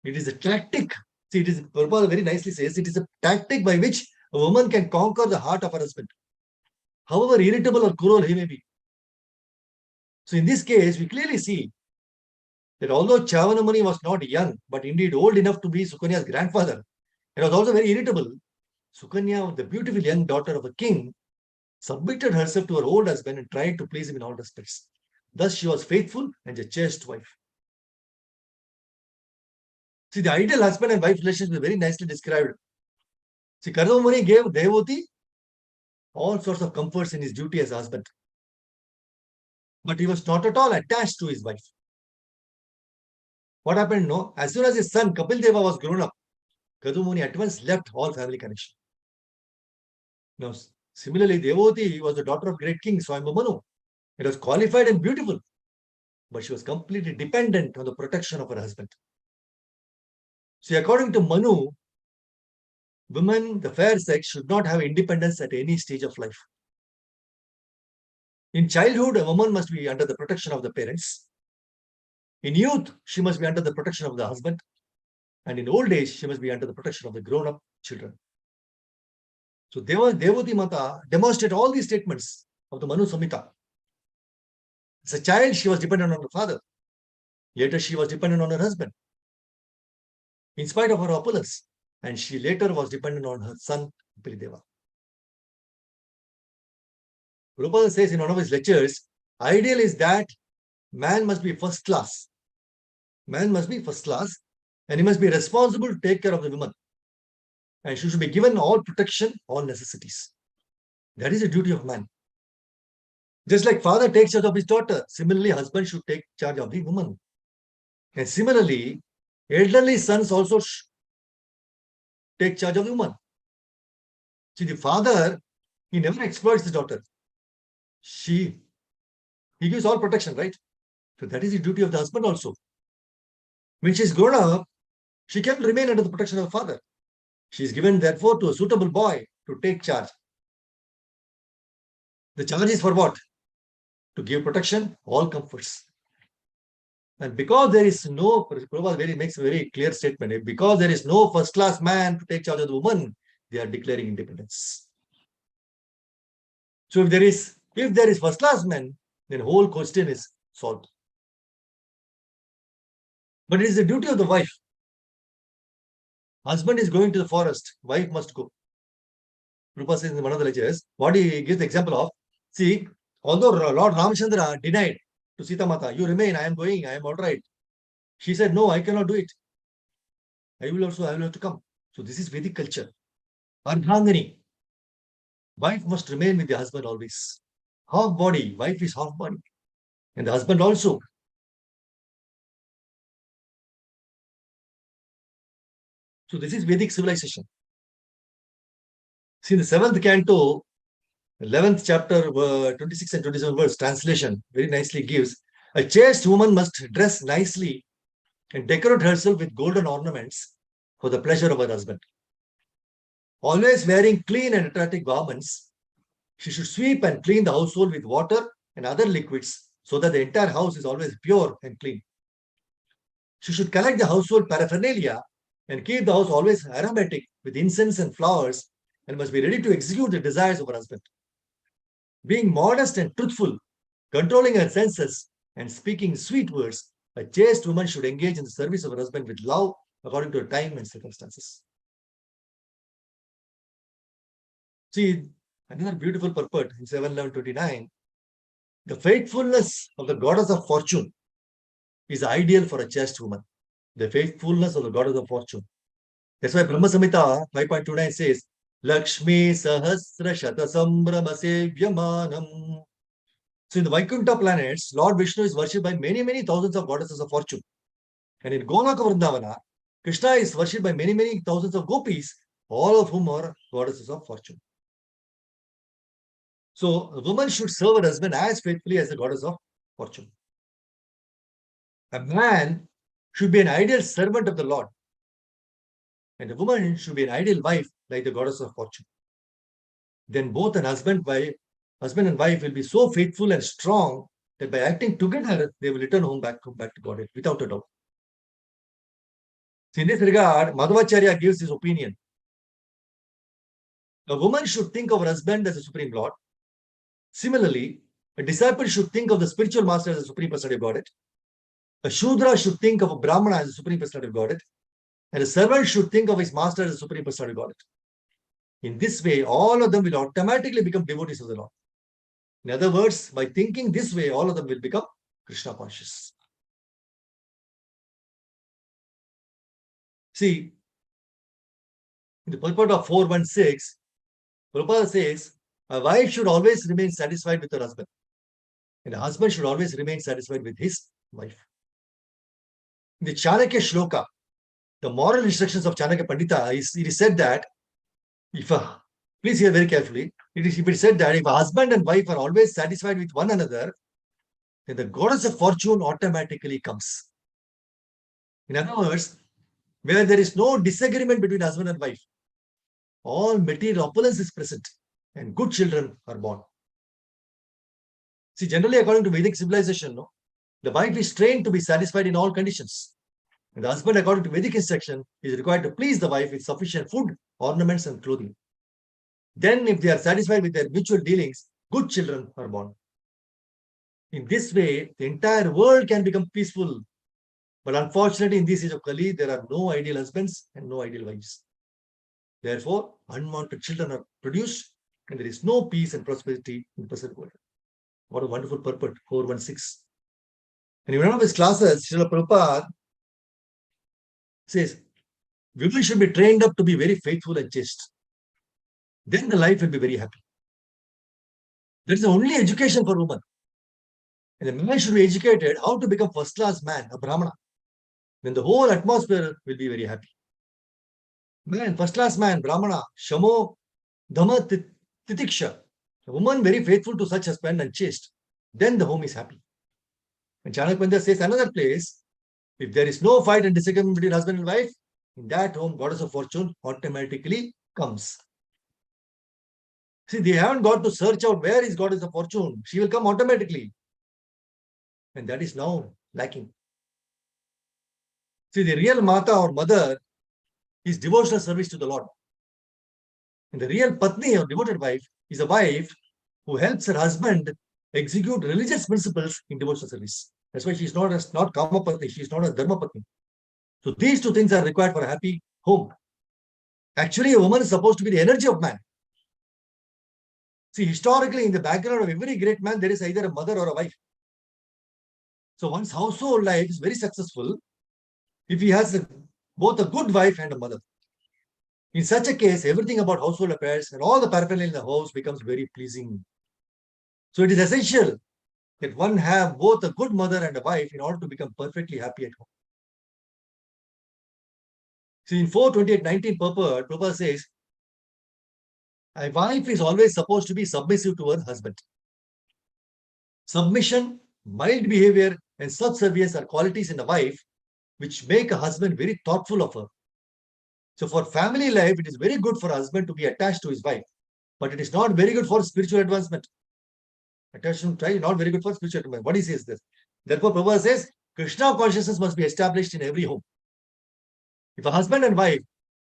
Speaker 1: It is a tactic. See, Prabhupada very nicely says, it is a tactic by which a woman can conquer the heart of her husband, however irritable or cruel he may be. So in this case, we clearly see that although Chavana Muni was not young, but indeed old enough to be Sukanya's grandfather, and was also very irritable, Sukanya, the beautiful young daughter of a king, submitted herself to her old husband and tried to please him in all respects. Thus, she was faithful and a chaste wife. See, the ideal husband and wife relationship is very nicely described. See, Kadama Muni gave Devoti all sorts of comforts in his duty as a husband. But he was not at all attached to his wife. What happened? No, as soon as his son Kapil Deva was grown up, Kadama Muni at once left all family connection. Now, similarly, Devoti was the daughter of great king Swayambhu. It was qualified and beautiful, but she was completely dependent on the protection of her husband. See, according to Manu, women, the fair sex, should not have independence at any stage of life. In childhood, a woman must be under the protection of the parents. In youth, she must be under the protection of the husband. And in old age, she must be under the protection of the grown-up children. So Devati Mata demonstrate all these statements of the Manu Samhita. As a child, she was dependent on her father. Later, she was dependent on her husband, in spite of her opulence. And she later was dependent on her son, Pilideva. Prabhupada says in one of his lectures, ideal is that man must be first class. Man must be first class, and he must be responsible to take care of the woman. And she should be given all protection, all necessities. That is the duty of man. Just like father takes charge of his daughter, similarly, husband should take charge of the woman. And similarly, elderly sons also take charge of the woman. See, the father, he never exploits his daughter. He gives all protection, right? So that is the duty of the husband also. When she's grown up, she can remain under the protection of the father. She is given, therefore, to a suitable boy to take charge. The charge is for what? To give protection, all comforts. And because there is no, Prabhupada makes a very clear statement, because there is no first-class man to take charge of the woman, they are declaring independence. So if there is first-class man, then whole question is solved. But it is the duty of the wife. Husband is going to the forest, wife must go. Prabhupada says in one of the lectures, what he gives the example of, see, although Lord Ramchandra denied to Sita Mata, you remain, I am going, I am all right. She said, no, I cannot do it. I will have to come. So this is Vedic culture. Ardhangani. Wife must remain with the husband always. Half body, wife is half body. And the husband also. So this is Vedic civilization. See, in the 7th canto, 11th chapter, 26 and 27 verse, translation very nicely gives, a chaste woman must dress nicely and decorate herself with golden ornaments for the pleasure of her husband. Always wearing clean and attractive garments, she should sweep and clean the household with water and other liquids so that the entire house is always pure and clean. She should collect the household paraphernalia and keep the house always aromatic with incense and flowers, and must be ready to execute the desires of her husband. Being modest and truthful, controlling her senses, and speaking sweet words, a chaste woman should engage in the service of her husband with love according to her time and circumstances. See, another beautiful purport in 7:11:29. The faithfulness of the goddess of fortune is ideal for a chaste woman. The faithfulness of the goddess of fortune. That's why Brahma Samhita 5.29 says, Lakshmi Sahasra Shata Sambrama Sevyamanam. So in the Vaikuntha planets, Lord Vishnu is worshipped by many, many thousands of goddesses of fortune. And in Golaka Vrindavana, Krishna is worshipped by many, many thousands of gopis, all of whom are goddesses of fortune. So a woman should serve her husband as faithfully as the goddess of fortune. A man should be an ideal servant of the Lord. And a woman should be an ideal wife like the goddess of fortune. Then both an husband and wife will be so faithful and strong that by acting together, they will return back to Godhead without a doubt. So in this regard, Madhvacharya gives his opinion. A woman should think of her husband as a Supreme Lord. Similarly, a disciple should think of the spiritual master as a Supreme Personality of Godhead. A Shudra should think of a Brahmana as a Supreme Personality of Godhead. And a servant should think of his master as a Supreme Personality of Godhead. In this way, all of them will automatically become devotees of the Lord. In other words, by thinking this way, all of them will become Krishna conscious. See, in the purport of 4.16, Prabhupada says, a wife should always remain satisfied with her husband. And a husband should always remain satisfied with his wife. In the Chanakya Shloka, the moral instructions of Chanakya Pandita, it is said that, please hear very carefully, it is said that if a husband and wife are always satisfied with one another, then the goddess of fortune automatically comes. In other words, where there is no disagreement between husband and wife, all material opulence is present and good children are born. See, generally according to Vedic civilization, The wife is trained to be satisfied in all conditions. And the husband, according to Vedic instruction, is required to please the wife with sufficient food, ornaments, and clothing. Then, if they are satisfied with their mutual dealings, good children are born. In this way, the entire world can become peaceful. But unfortunately, in this age of Kali, there are no ideal husbands and no ideal wives. Therefore, unwanted children are produced, and there is no peace and prosperity in the present world. What a wonderful purport, 416. And in one of his classes, Srila Prabhupada says, women should be trained up to be very faithful and chaste. Then the life will be very happy. That is the only education for women. And the man should be educated how to become first-class man, a Brahmana. Then the whole atmosphere will be very happy. Man, first-class man, Brahmana, Shamo, Dhamma, Titiksha. A woman very faithful to such husband and chaste. Then the home is happy. And Chanakya says another place, if there is no fight and disagreement between husband and wife, in that home, goddess of fortune automatically comes. See, they haven't got to search out where is goddess of fortune. She will come automatically. And that is now lacking. See, the real Mata or mother is devotional service to the Lord. And the real Patni or devoted wife is a wife who helps her husband execute religious principles in devotional service. That's why she's not Kama Patni, she's not a Dharma Patni. So these two things are required for a happy home. Actually, a woman is supposed to be the energy of man. See, historically, in the background of every great man, there is either a mother or a wife. So one's household life is very successful if he has both a good wife and a mother. In such a case, everything about household affairs and all the paraphernalia in the house becomes very pleasing. So it is essential that one have both a good mother and a wife in order to become perfectly happy at home. See, in 4:28:19 Prabhupada says, a wife is always supposed to be submissive to her husband. Submission, mild behavior, and subservience are qualities in a wife which make a husband very thoughtful of her. So for family life, it is very good for a husband to be attached to his wife, but it is not very good for spiritual advancement. Attachment is not very good for spiritual advancement. What he says this. Therefore, Prabhupada says, Krishna consciousness must be established in every home. If a husband and wife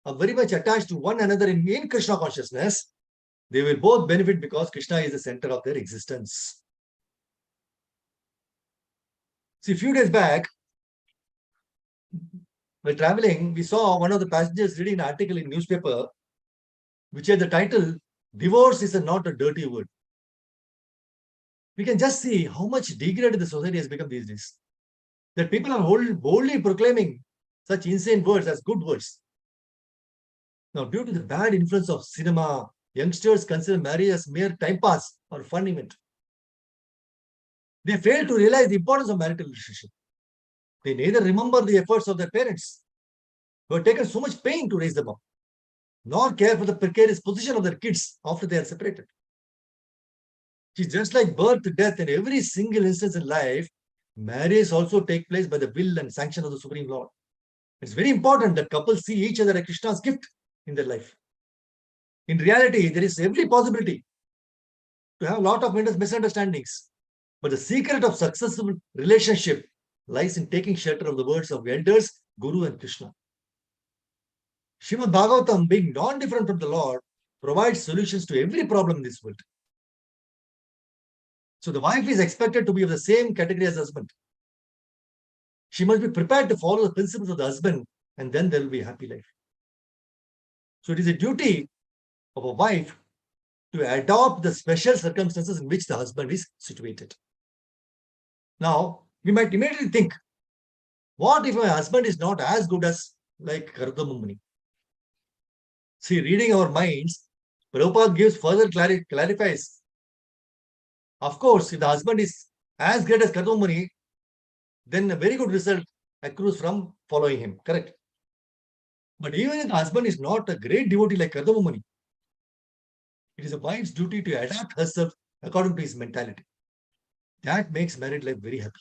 Speaker 1: are very much attached to one another in Krishna consciousness, they will both benefit because Krishna is the center of their existence. See, a few days back, while traveling, we saw one of the passengers reading an article in newspaper, which had the title, "Divorce is not a dirty word." We can just see how much degraded the society has become these days. That people are boldly proclaiming such insane words as good words. Now, due to the bad influence of cinema, youngsters consider marriage as mere time pass or fun event. They fail to realize the importance of marital relationship. They neither remember the efforts of their parents, who have taken so much pain to raise them up, nor care for the precarious position of their kids after they are separated. It's just like birth, death, and every single instance in life, marriage also takes place by the will and sanction of the Supreme Lord. It's very important that couples see each other as Krishna's gift in their life. In reality, there is every possibility to have a lot of misunderstandings. But the secret of successful relationship lies in taking shelter of the words of elders, Guru and Krishna. Srimad Bhagavatam, being non-different from the Lord, provides solutions to every problem in this world. So the wife is expected to be of the same category as husband. She must be prepared to follow the principles of the husband, and then there will be a happy life. So it is a duty of a wife to adopt the special circumstances in which the husband is situated. Now, we might immediately think, what if my husband is not as good as like Kardama Muni? See, reading our minds, Prabhupada gives further clarifies. Of course, if the husband is as great as Kardama Muni, then a very good result accrues from following him, correct? But even if the husband is not a great devotee like Kardama Muni, it is a wife's duty to adapt herself according to his mentality. That makes married life very happy.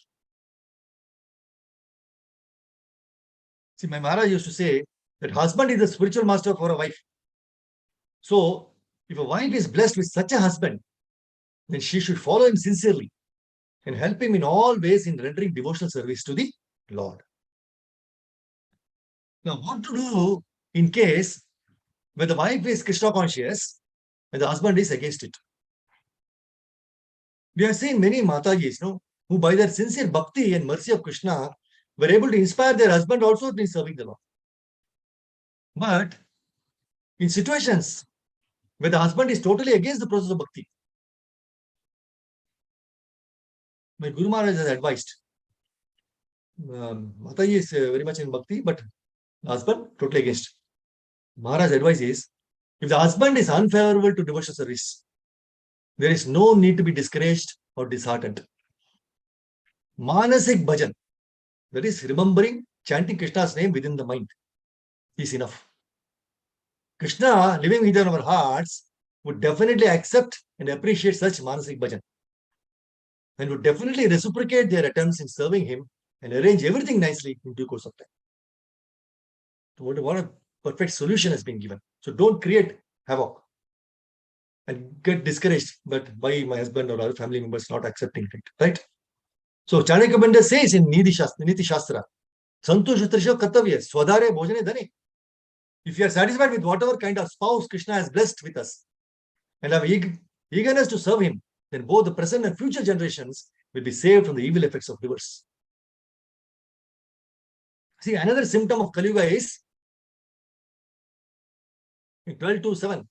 Speaker 1: See, my Maharaj used to say that husband is the spiritual master for a wife. So, if a wife is blessed with such a husband, then she should follow him sincerely and help him in all ways in rendering devotional service to the Lord. Now, what to do in case when the wife is Krishna conscious and the husband is against it? We have seen many Matajis, who by their sincere bhakti and mercy of Krishna were able to inspire their husband also in serving the Lord. But in situations where the husband is totally against the process of bhakti, my Guru Maharaj has advised, Mataji is very much in bhakti, but the husband totally against. Maharaj's advice is, if the husband is unfavorable to devotional service, there is no need to be discouraged or disheartened. Manasik bhajan, that is remembering, chanting Krishna's name within the mind, is enough. Krishna living within our hearts would definitely accept and appreciate such Manasik bhajan and would definitely reciprocate their attempts in serving him and arrange everything nicely in due course of time. So what a perfect solution has been given. So don't create havoc and get discouraged but by my husband or other family members not accepting it, right? So Chanakya Pandit says in Niti Shastra, Santoshatrisha Kartavya, Swadhare Bhojane Dhane. If you are satisfied with whatever kind of spouse Krishna has blessed with us and have eagerness to serve him, then both the present and future generations will be saved from the evil effects of divorce. See, another symptom of Kali Yuga is in 12:7.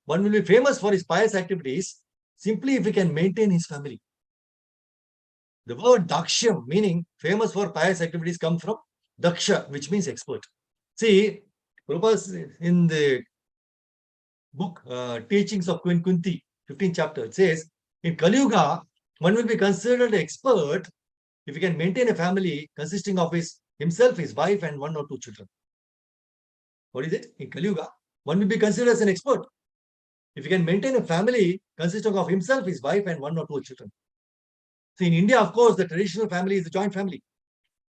Speaker 1: One will be famous for his pious activities simply if he can maintain his family. The word Dakshyam, meaning famous for pious activities, comes from Daksha, which means expert. See, Prabhupada in the book Teachings of Queen Kunti, 15th chapter, it says, in Kali Yuga, one will be considered an expert if he can maintain a family consisting of himself, his wife, and 1 or 2 children. What is it? In Kali Yuga, one will be considered as an expert if he can maintain a family consisting of himself, his wife, and 1 or 2 children. See, in India, of course, the traditional family is a joint family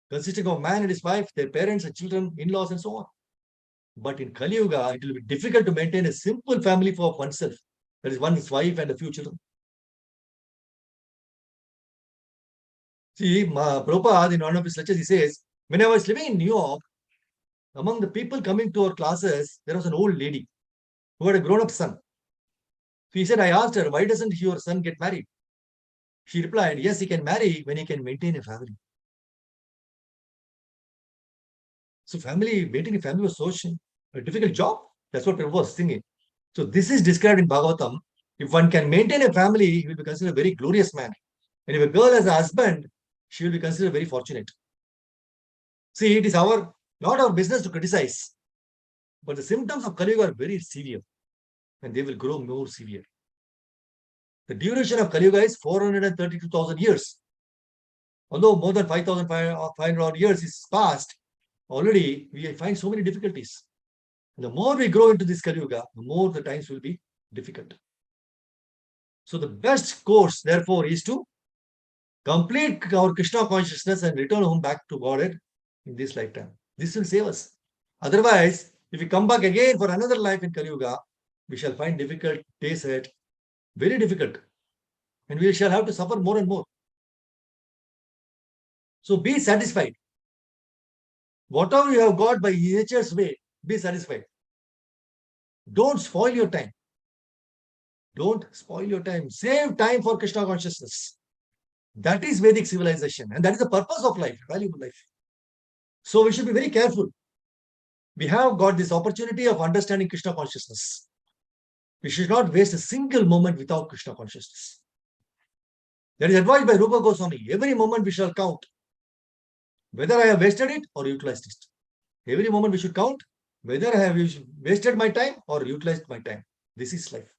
Speaker 1: consisting of man and his wife, their parents and children, in-laws, and so on. But in Kali Yuga, it will be difficult to maintain a simple family for oneself. That is one's wife and a few children. See, Prabhupada, in one of his lectures, he says, when I was living in New York, among the people coming to our classes, there was an old lady who had a grown-up son. So he said, I asked her, why doesn't your son get married? She replied, yes, he can marry when he can maintain a family. So maintaining a family was such a difficult job. That's what Prabhupada was thinking. So this is described in Bhagavatam. If one can maintain a family, he will be considered a very glorious man. And if a girl has a husband, she will be considered very fortunate. See, it is not our business to criticize, but the symptoms of Kali Yuga are very severe and they will grow more severe. The duration of Kali Yuga is 432,000 years. Although more than 5,500 years is past, already we find so many difficulties. And the more we grow into this Kali Yuga, the more the times will be difficult. So the best course, therefore, is to complete our Krishna consciousness and return home back to Godhead in this lifetime. This will save us. Otherwise, if we come back again for another life in Kali Yuga, we shall find difficult days ahead, very difficult. And we shall have to suffer more and more. So be satisfied. Whatever you have got by nature's way, be satisfied. Don't spoil your time. Don't spoil your time. Save time for Krishna consciousness. That is Vedic civilization. And that is the purpose of life, valuable life. So we should be very careful. We have got this opportunity of understanding Krishna consciousness. We should not waste a single moment without Krishna consciousness. That is advised by Rupa Goswami. Every moment we shall count. Whether I have wasted it or utilized it. Every moment we should count whether I have wasted my time or utilized my time. This is life.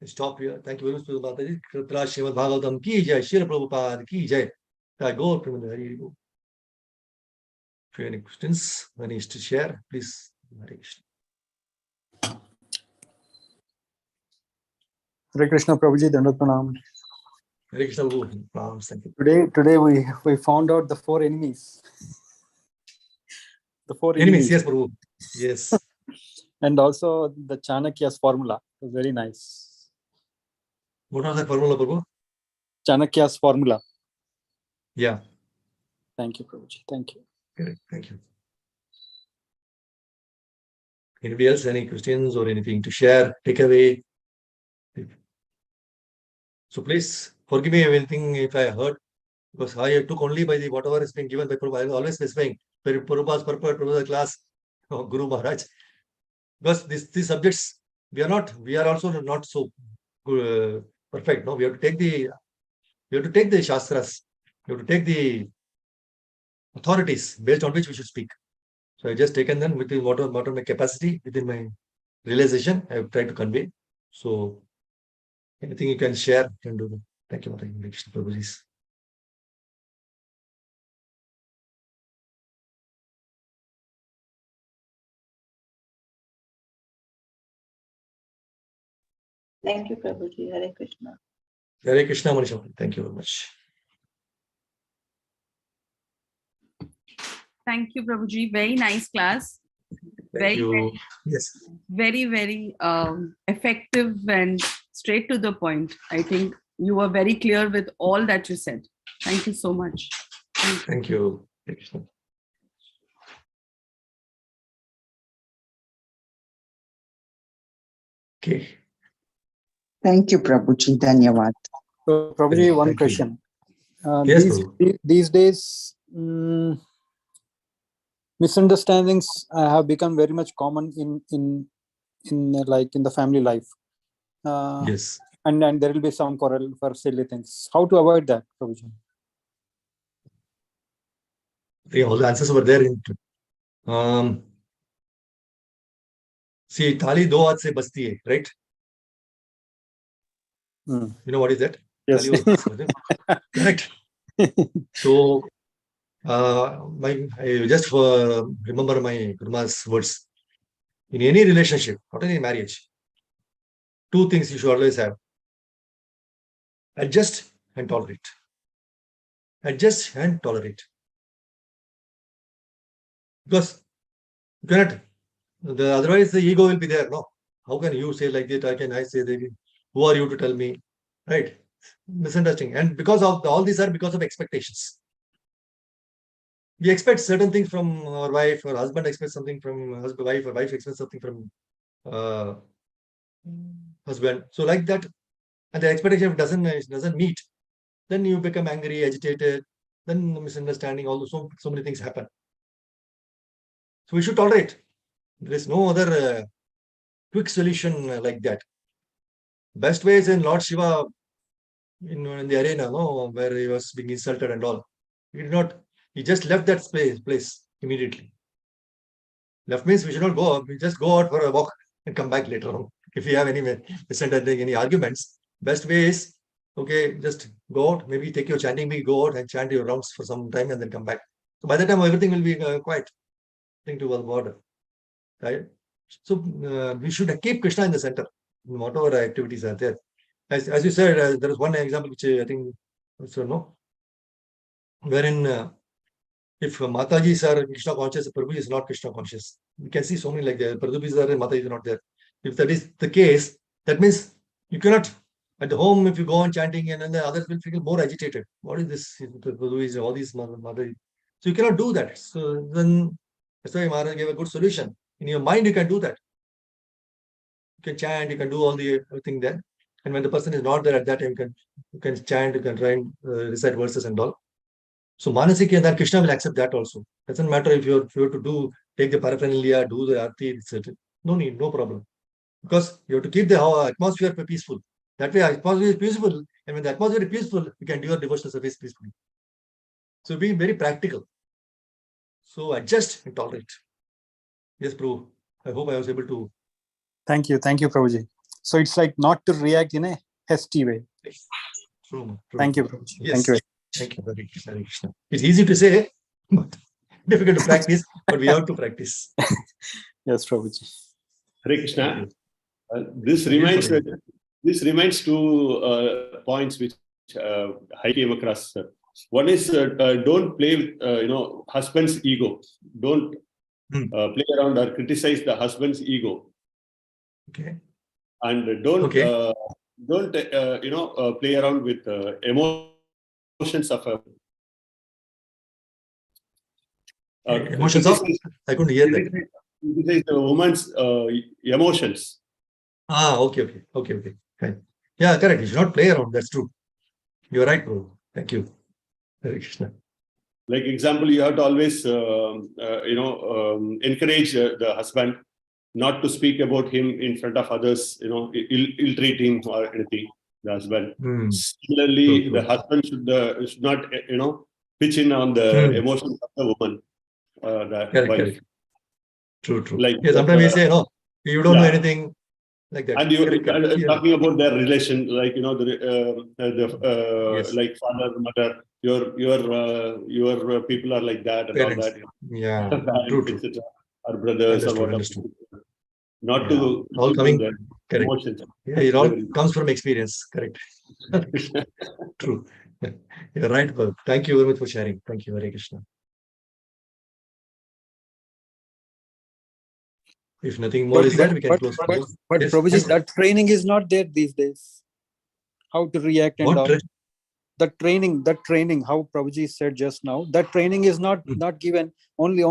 Speaker 1: I stop here. Thank you very much, Mataji. Kripala Srimad Bhagavatam ki jai. Srila Prabhupada ki jai. Go, Hari. If you have any questions, any to share, please. Hare Krishna.
Speaker 4: Hare Krishna, Prabhuji, Dandavat Pranam.
Speaker 1: Hare Krishna, Prabhu. Thank you.
Speaker 4: Today we found out the 4 enemies. The 4
Speaker 1: enemies, yes, Prabhu. Yes.
Speaker 4: And also the Chanakya's formula was very nice.
Speaker 1: What was that formula, Prabhu?
Speaker 4: Chanakya's formula.
Speaker 1: Yeah.
Speaker 4: Thank you, Prabhuji. Thank you.
Speaker 1: Correct. Thank you. Anybody else? Any questions or anything to share? Take away. So please forgive me anything if I heard, because I took only by the whatever has been given by Prabhupada. I was always specifying Prabhupada's purport, Prabhupada's class, Guru Maharaj. Because these subjects, we are also not so perfect. No, we have to take the Shastras, we have to take the authorities based on which we should speak. So I just taken them within whatever my capacity, within my realization, I have tried to convey. So anything you can share, you can do. Thank you, Krishna Prabhuji.
Speaker 5: Thank you, Prabhuji. Hare Krishna.
Speaker 1: Hare Krishna, Manisha. Thank you very much.
Speaker 6: Thank you, Prabhuji. Very nice class.
Speaker 1: Thank you. Yes.
Speaker 6: Very, very effective and straight to the point. I think you were very clear with all that you said. Thank you so much.
Speaker 1: Thank you. Hare Krishna. Okay.
Speaker 7: Thank you, Prabhuji. Dhanyavad.
Speaker 4: So, Prabhuji, one
Speaker 1: Thank you.
Speaker 4: question.
Speaker 1: Yes,
Speaker 4: These days, misunderstandings have become very much common in the family life.
Speaker 1: Yes.
Speaker 4: And there will be some quarrel for silly things. How to avoid that, Prabhuji?
Speaker 1: All the answers were there. See, thali do haath se basti hai, right? You know what is that?
Speaker 4: Yes.
Speaker 1: Correct. So, I just remember my Guruma's words. In any relationship, not any marriage, two things you should always have: adjust and tolerate. Adjust and tolerate. Because you cannot, otherwise the ego will be there. No, how can you say like that? How can I say that? Who are you to tell me? Right? Misunderstanding. And because of all these are because of expectations. We expect certain things from our wife, or husband expects something from husband, wife, or wife expects something from husband. So like that, and the expectation doesn't meet, then you become angry, agitated, then misunderstanding, all so many things happen. So we should tolerate. There is no other quick solution like that. Best way is in Lord Shiva in the arena, no, where he was being insulted and all. He just left that place immediately. Left means we should not go out. We just go out for a walk and come back later on. If you have any misunderstanding, any arguments, best way is, okay, just go out, maybe take your chanting, maybe go out and chant your rounds for some time and then come back. So by the time everything will be quiet. Think to one border. Right? So we should keep Krishna in the center in whatever activities are there. As you said, there is one example which I think also no, wherein if Matajis are Krishna conscious, Prabhu is not Krishna conscious. You can see so many like that. Prabhu is there and Mataji is not there. If that is the case, that means you cannot, at the home, if you go on chanting and then the others will feel more agitated. What is this? Prabhu is all these Mataji. So you cannot do that. So then that's why Maharaj gave a good solution. In your mind, you can do that. You can chant, you can do all the everything there. And when the person is not there at that time, you can chant, you can try and recite verses and all. So Manasiki and then Krishna will accept that also. Doesn't matter if you have to take the paraphernalia, do the arti, etc. No need, no problem. Because you have to keep the atmosphere peaceful. That way, atmosphere is peaceful. And when the atmosphere is peaceful, you can do your devotional service peacefully. So being very practical. So adjust and tolerate. Yes, Prabhu. I hope I was able to.
Speaker 4: Thank you, Prabhuji. So it's like not to react in a hasty way.
Speaker 1: True.
Speaker 4: Thank you, Prabhuji.
Speaker 1: Yes.
Speaker 4: Thank you.
Speaker 1: Thank you, Hare Krishna. It's easy to say, but difficult to practice, but we have to practice.
Speaker 4: Yes, Prabhuji.
Speaker 3: Hare Krishna. This reminds two points which I came across. One is don't play with husband's ego. Don't play around or criticize the husband's ego.
Speaker 1: Okay.
Speaker 3: And don't don't play around with emotions of a
Speaker 1: Emotions of? I couldn't hear that.
Speaker 3: criticize the woman's emotions.
Speaker 1: Okay. Fine. Yeah, correct. You should not play around. That's true. You're right, bro. Thank you. Hare Krishna.
Speaker 3: Like example, you have to always encourage the husband not to speak about him in front of others, ill treat him or anything, the husband. Similarly,
Speaker 1: True.
Speaker 3: the husband should not pitch in on the emotions of the woman, the wife.
Speaker 1: Correct. True.
Speaker 3: Like
Speaker 1: Yeah, sometimes we say, no, you don't know anything, like that.
Speaker 3: and you
Speaker 1: Correct.
Speaker 3: talking about their relation, like
Speaker 1: Yes.
Speaker 3: like father, mother, your people are like that and
Speaker 1: Parents.
Speaker 3: all that.
Speaker 1: Yeah,
Speaker 3: Parents,
Speaker 1: true.
Speaker 3: etc. Or brothers or whatever.
Speaker 1: Understood.
Speaker 3: Not to
Speaker 1: all coming.
Speaker 3: the
Speaker 1: Correct.
Speaker 3: emotions.
Speaker 1: Yeah, it all comes from experience. Correct. True. You're right, Bob. Thank you very much for sharing. Thank you, Hare Krishna. If nothing more is there, we can close.
Speaker 4: But
Speaker 1: Yes,
Speaker 4: Prabhuji,
Speaker 1: yes.
Speaker 4: that training is not there these days. How to react and all. The training, how Prabhuji said just now, that training is not given. Only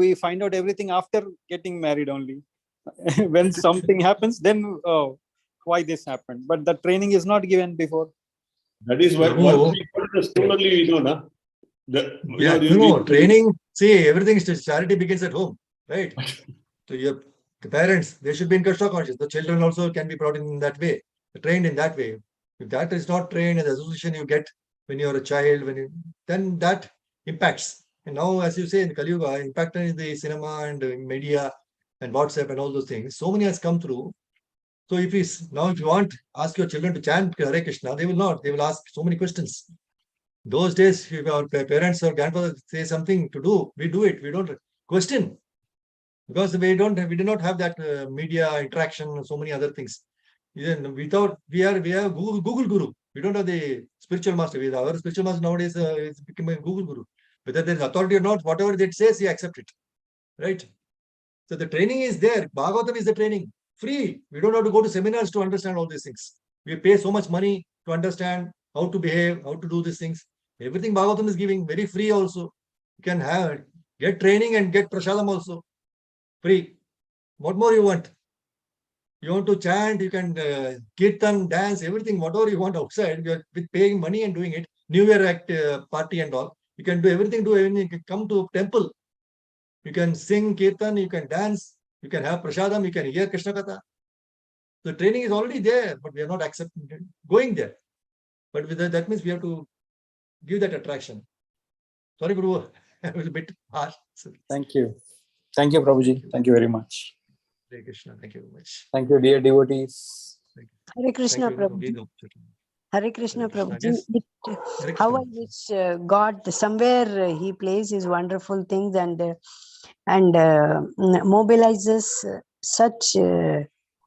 Speaker 4: we find out everything after getting married only. When something happens, then why this happened. But the training is not given before.
Speaker 3: That is what once we go to the school only we know, na?
Speaker 1: Training. See, everything is charity begins at home, right? So the parents, they should be in Krishna conscious. The children also can be brought in that way, trained in that way. If that is not trained, the association you get when you're a child, then that impacts. And now, as you say, in Kali Yuga, impact in the cinema and media and WhatsApp and all those things, so many has come through. So if you want, ask your children to chant Hare Krishna, they will not. They will ask so many questions. Those days, if our parents or grandfathers say something to do, we do it. We don't question. Because we do not have that media interaction, so many other things. Even we have Google Guru. We don't have the spiritual master. Our spiritual master nowadays is becoming Google Guru. Whether there's authority or not, whatever it says, he accept it. Right? So the training is there. Bhagavatam is the training. Free. We don't have to go to seminars to understand all these things. We pay so much money to understand how to behave, how to do these things. Everything Bhagavatam is giving very free also. You can get training and get prasadam also. Free. What more you want? You want to chant, you can kirtan, dance, everything, whatever you want outside, you're with paying money and doing it. New Year act party and all. You can do everything, You can come to temple. You can sing kirtan, you can dance, you can have prasadam, you can hear Krishna Katha. The training is already there, but we are not accepting it, going there. But with that means we have to give that attraction. Sorry, Guru, I was a bit harsh.
Speaker 4: Thank you. Thank you, Prabhuji. Thank you very much.
Speaker 1: Hare Krishna. Thank you very much.
Speaker 4: Thank you, dear devotees.
Speaker 2: Hare Krishna, Prabhuji. Hare Krishna, Prabhuji. How I wish God somewhere He plays His wonderful things and mobilizes such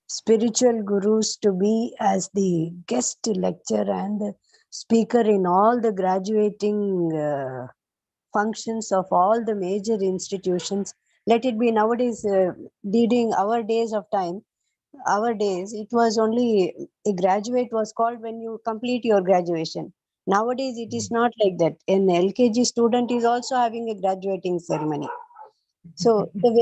Speaker 2: spiritual gurus to be as the guest lecturer and the speaker in all the graduating functions of all the major institutions. Let it be nowadays, during our days of time, our days, it was only a graduate was called when you complete your graduation. Nowadays, it is not like that. An LKG student is also having a graduating ceremony. So the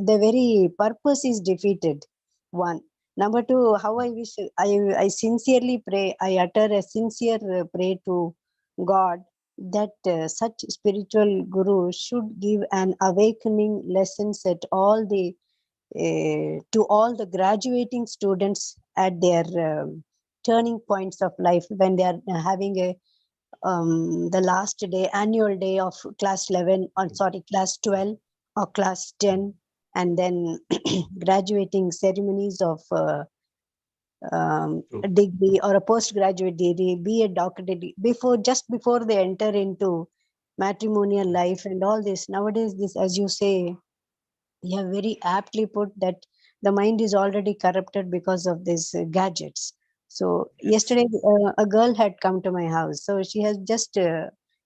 Speaker 2: very purpose is defeated. One. Number two, how I wish I sincerely pray, I utter a sincere prayer to God that such spiritual guru should give an awakening lessons at all the to all the graduating students at their turning points of life when they are having the last day, annual day of class 11 or class 12 or class 10, and then graduating ceremonies of a degree or a postgraduate degree, be a doctorate degree, just before they enter into matrimonial life and all this. Nowadays, this, as you say, you have very aptly put that the mind is already corrupted because of these gadgets. So yesterday, a girl had come to my house. So she has just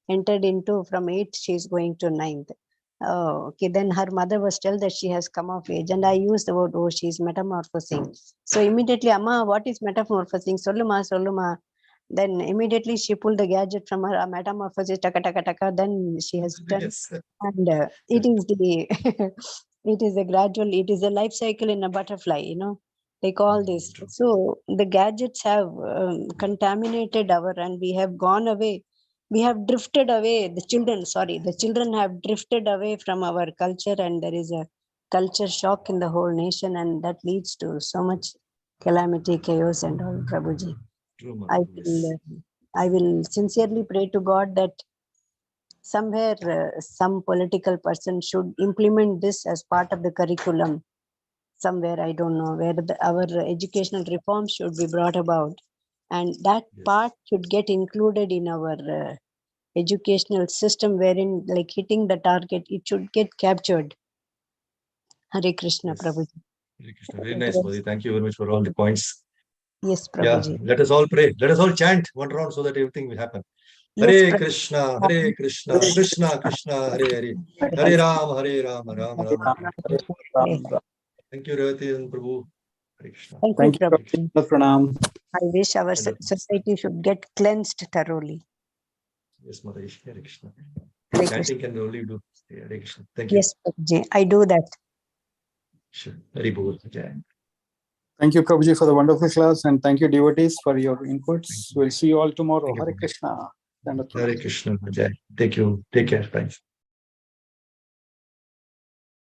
Speaker 2: entered into, from 8th, she's going to 9th. Oh, okay. Then her mother was told that she has come of age, and I used the word, oh, she's metamorphosing. So immediately, Amma, what is metamorphosing? Solluma, solluma. Then immediately she pulled the gadget from her metamorphosis, taka taka taka. Then she has done,
Speaker 1: Yes.
Speaker 2: and it is the it is a gradual, it is a life cycle in a butterfly. Like all this.
Speaker 1: True.
Speaker 2: So the gadgets have contaminated and we have gone away. We have drifted away. The children have drifted away from our culture, and there is a culture shock in the whole nation, and that leads to so much calamity, chaos, and all. Prabhuji,
Speaker 1: True, Mother. Yes.
Speaker 2: I will sincerely pray to God that somewhere some political person should implement this as part of the curriculum. Somewhere, I don't know, where our educational reforms should be brought about, and that
Speaker 1: Yes.
Speaker 2: part should get included in our educational system, wherein like hitting the target, it should get captured. Hare Krishna,
Speaker 1: Yes.
Speaker 2: Prabhuji.
Speaker 1: Hare Krishna. Very nice, Mother. Thank you very much for all the points.
Speaker 2: Yes,
Speaker 1: Yeah,
Speaker 2: Prabhuji.
Speaker 1: let us all pray. Let us all chant one round so that everything will happen.
Speaker 2: Yes,
Speaker 1: Hare
Speaker 2: Prabhuji.
Speaker 1: Krishna, Hare Krishna, Krishna Krishna, Hare Hare, Hare Ram, Ram, Ram Ram. Thank you, Revati and Prabhu. Hare Krishna.
Speaker 2: Thank you,
Speaker 4: Thank you,
Speaker 2: Prabhuji.
Speaker 4: Prabhuji. Pranam.
Speaker 2: I wish our
Speaker 1: Wonderful.
Speaker 2: society should get cleansed thoroughly.
Speaker 1: Yes, Mother. Hare Krishna.
Speaker 2: Hare
Speaker 1: Chanting
Speaker 2: Krishna.
Speaker 1: can only do. Hare Krishna. Thank you.
Speaker 2: Yes, Prabhuji. I do that.
Speaker 1: Sure. Hare Bol. Jai.
Speaker 4: Thank you, Prabhuji, for the wonderful class, and thank you, devotees, for your inputs. We'll see you all tomorrow.
Speaker 1: Thank you.
Speaker 4: Hare Krishna.
Speaker 1: Hare Krishna. Jai. Take care. Bye.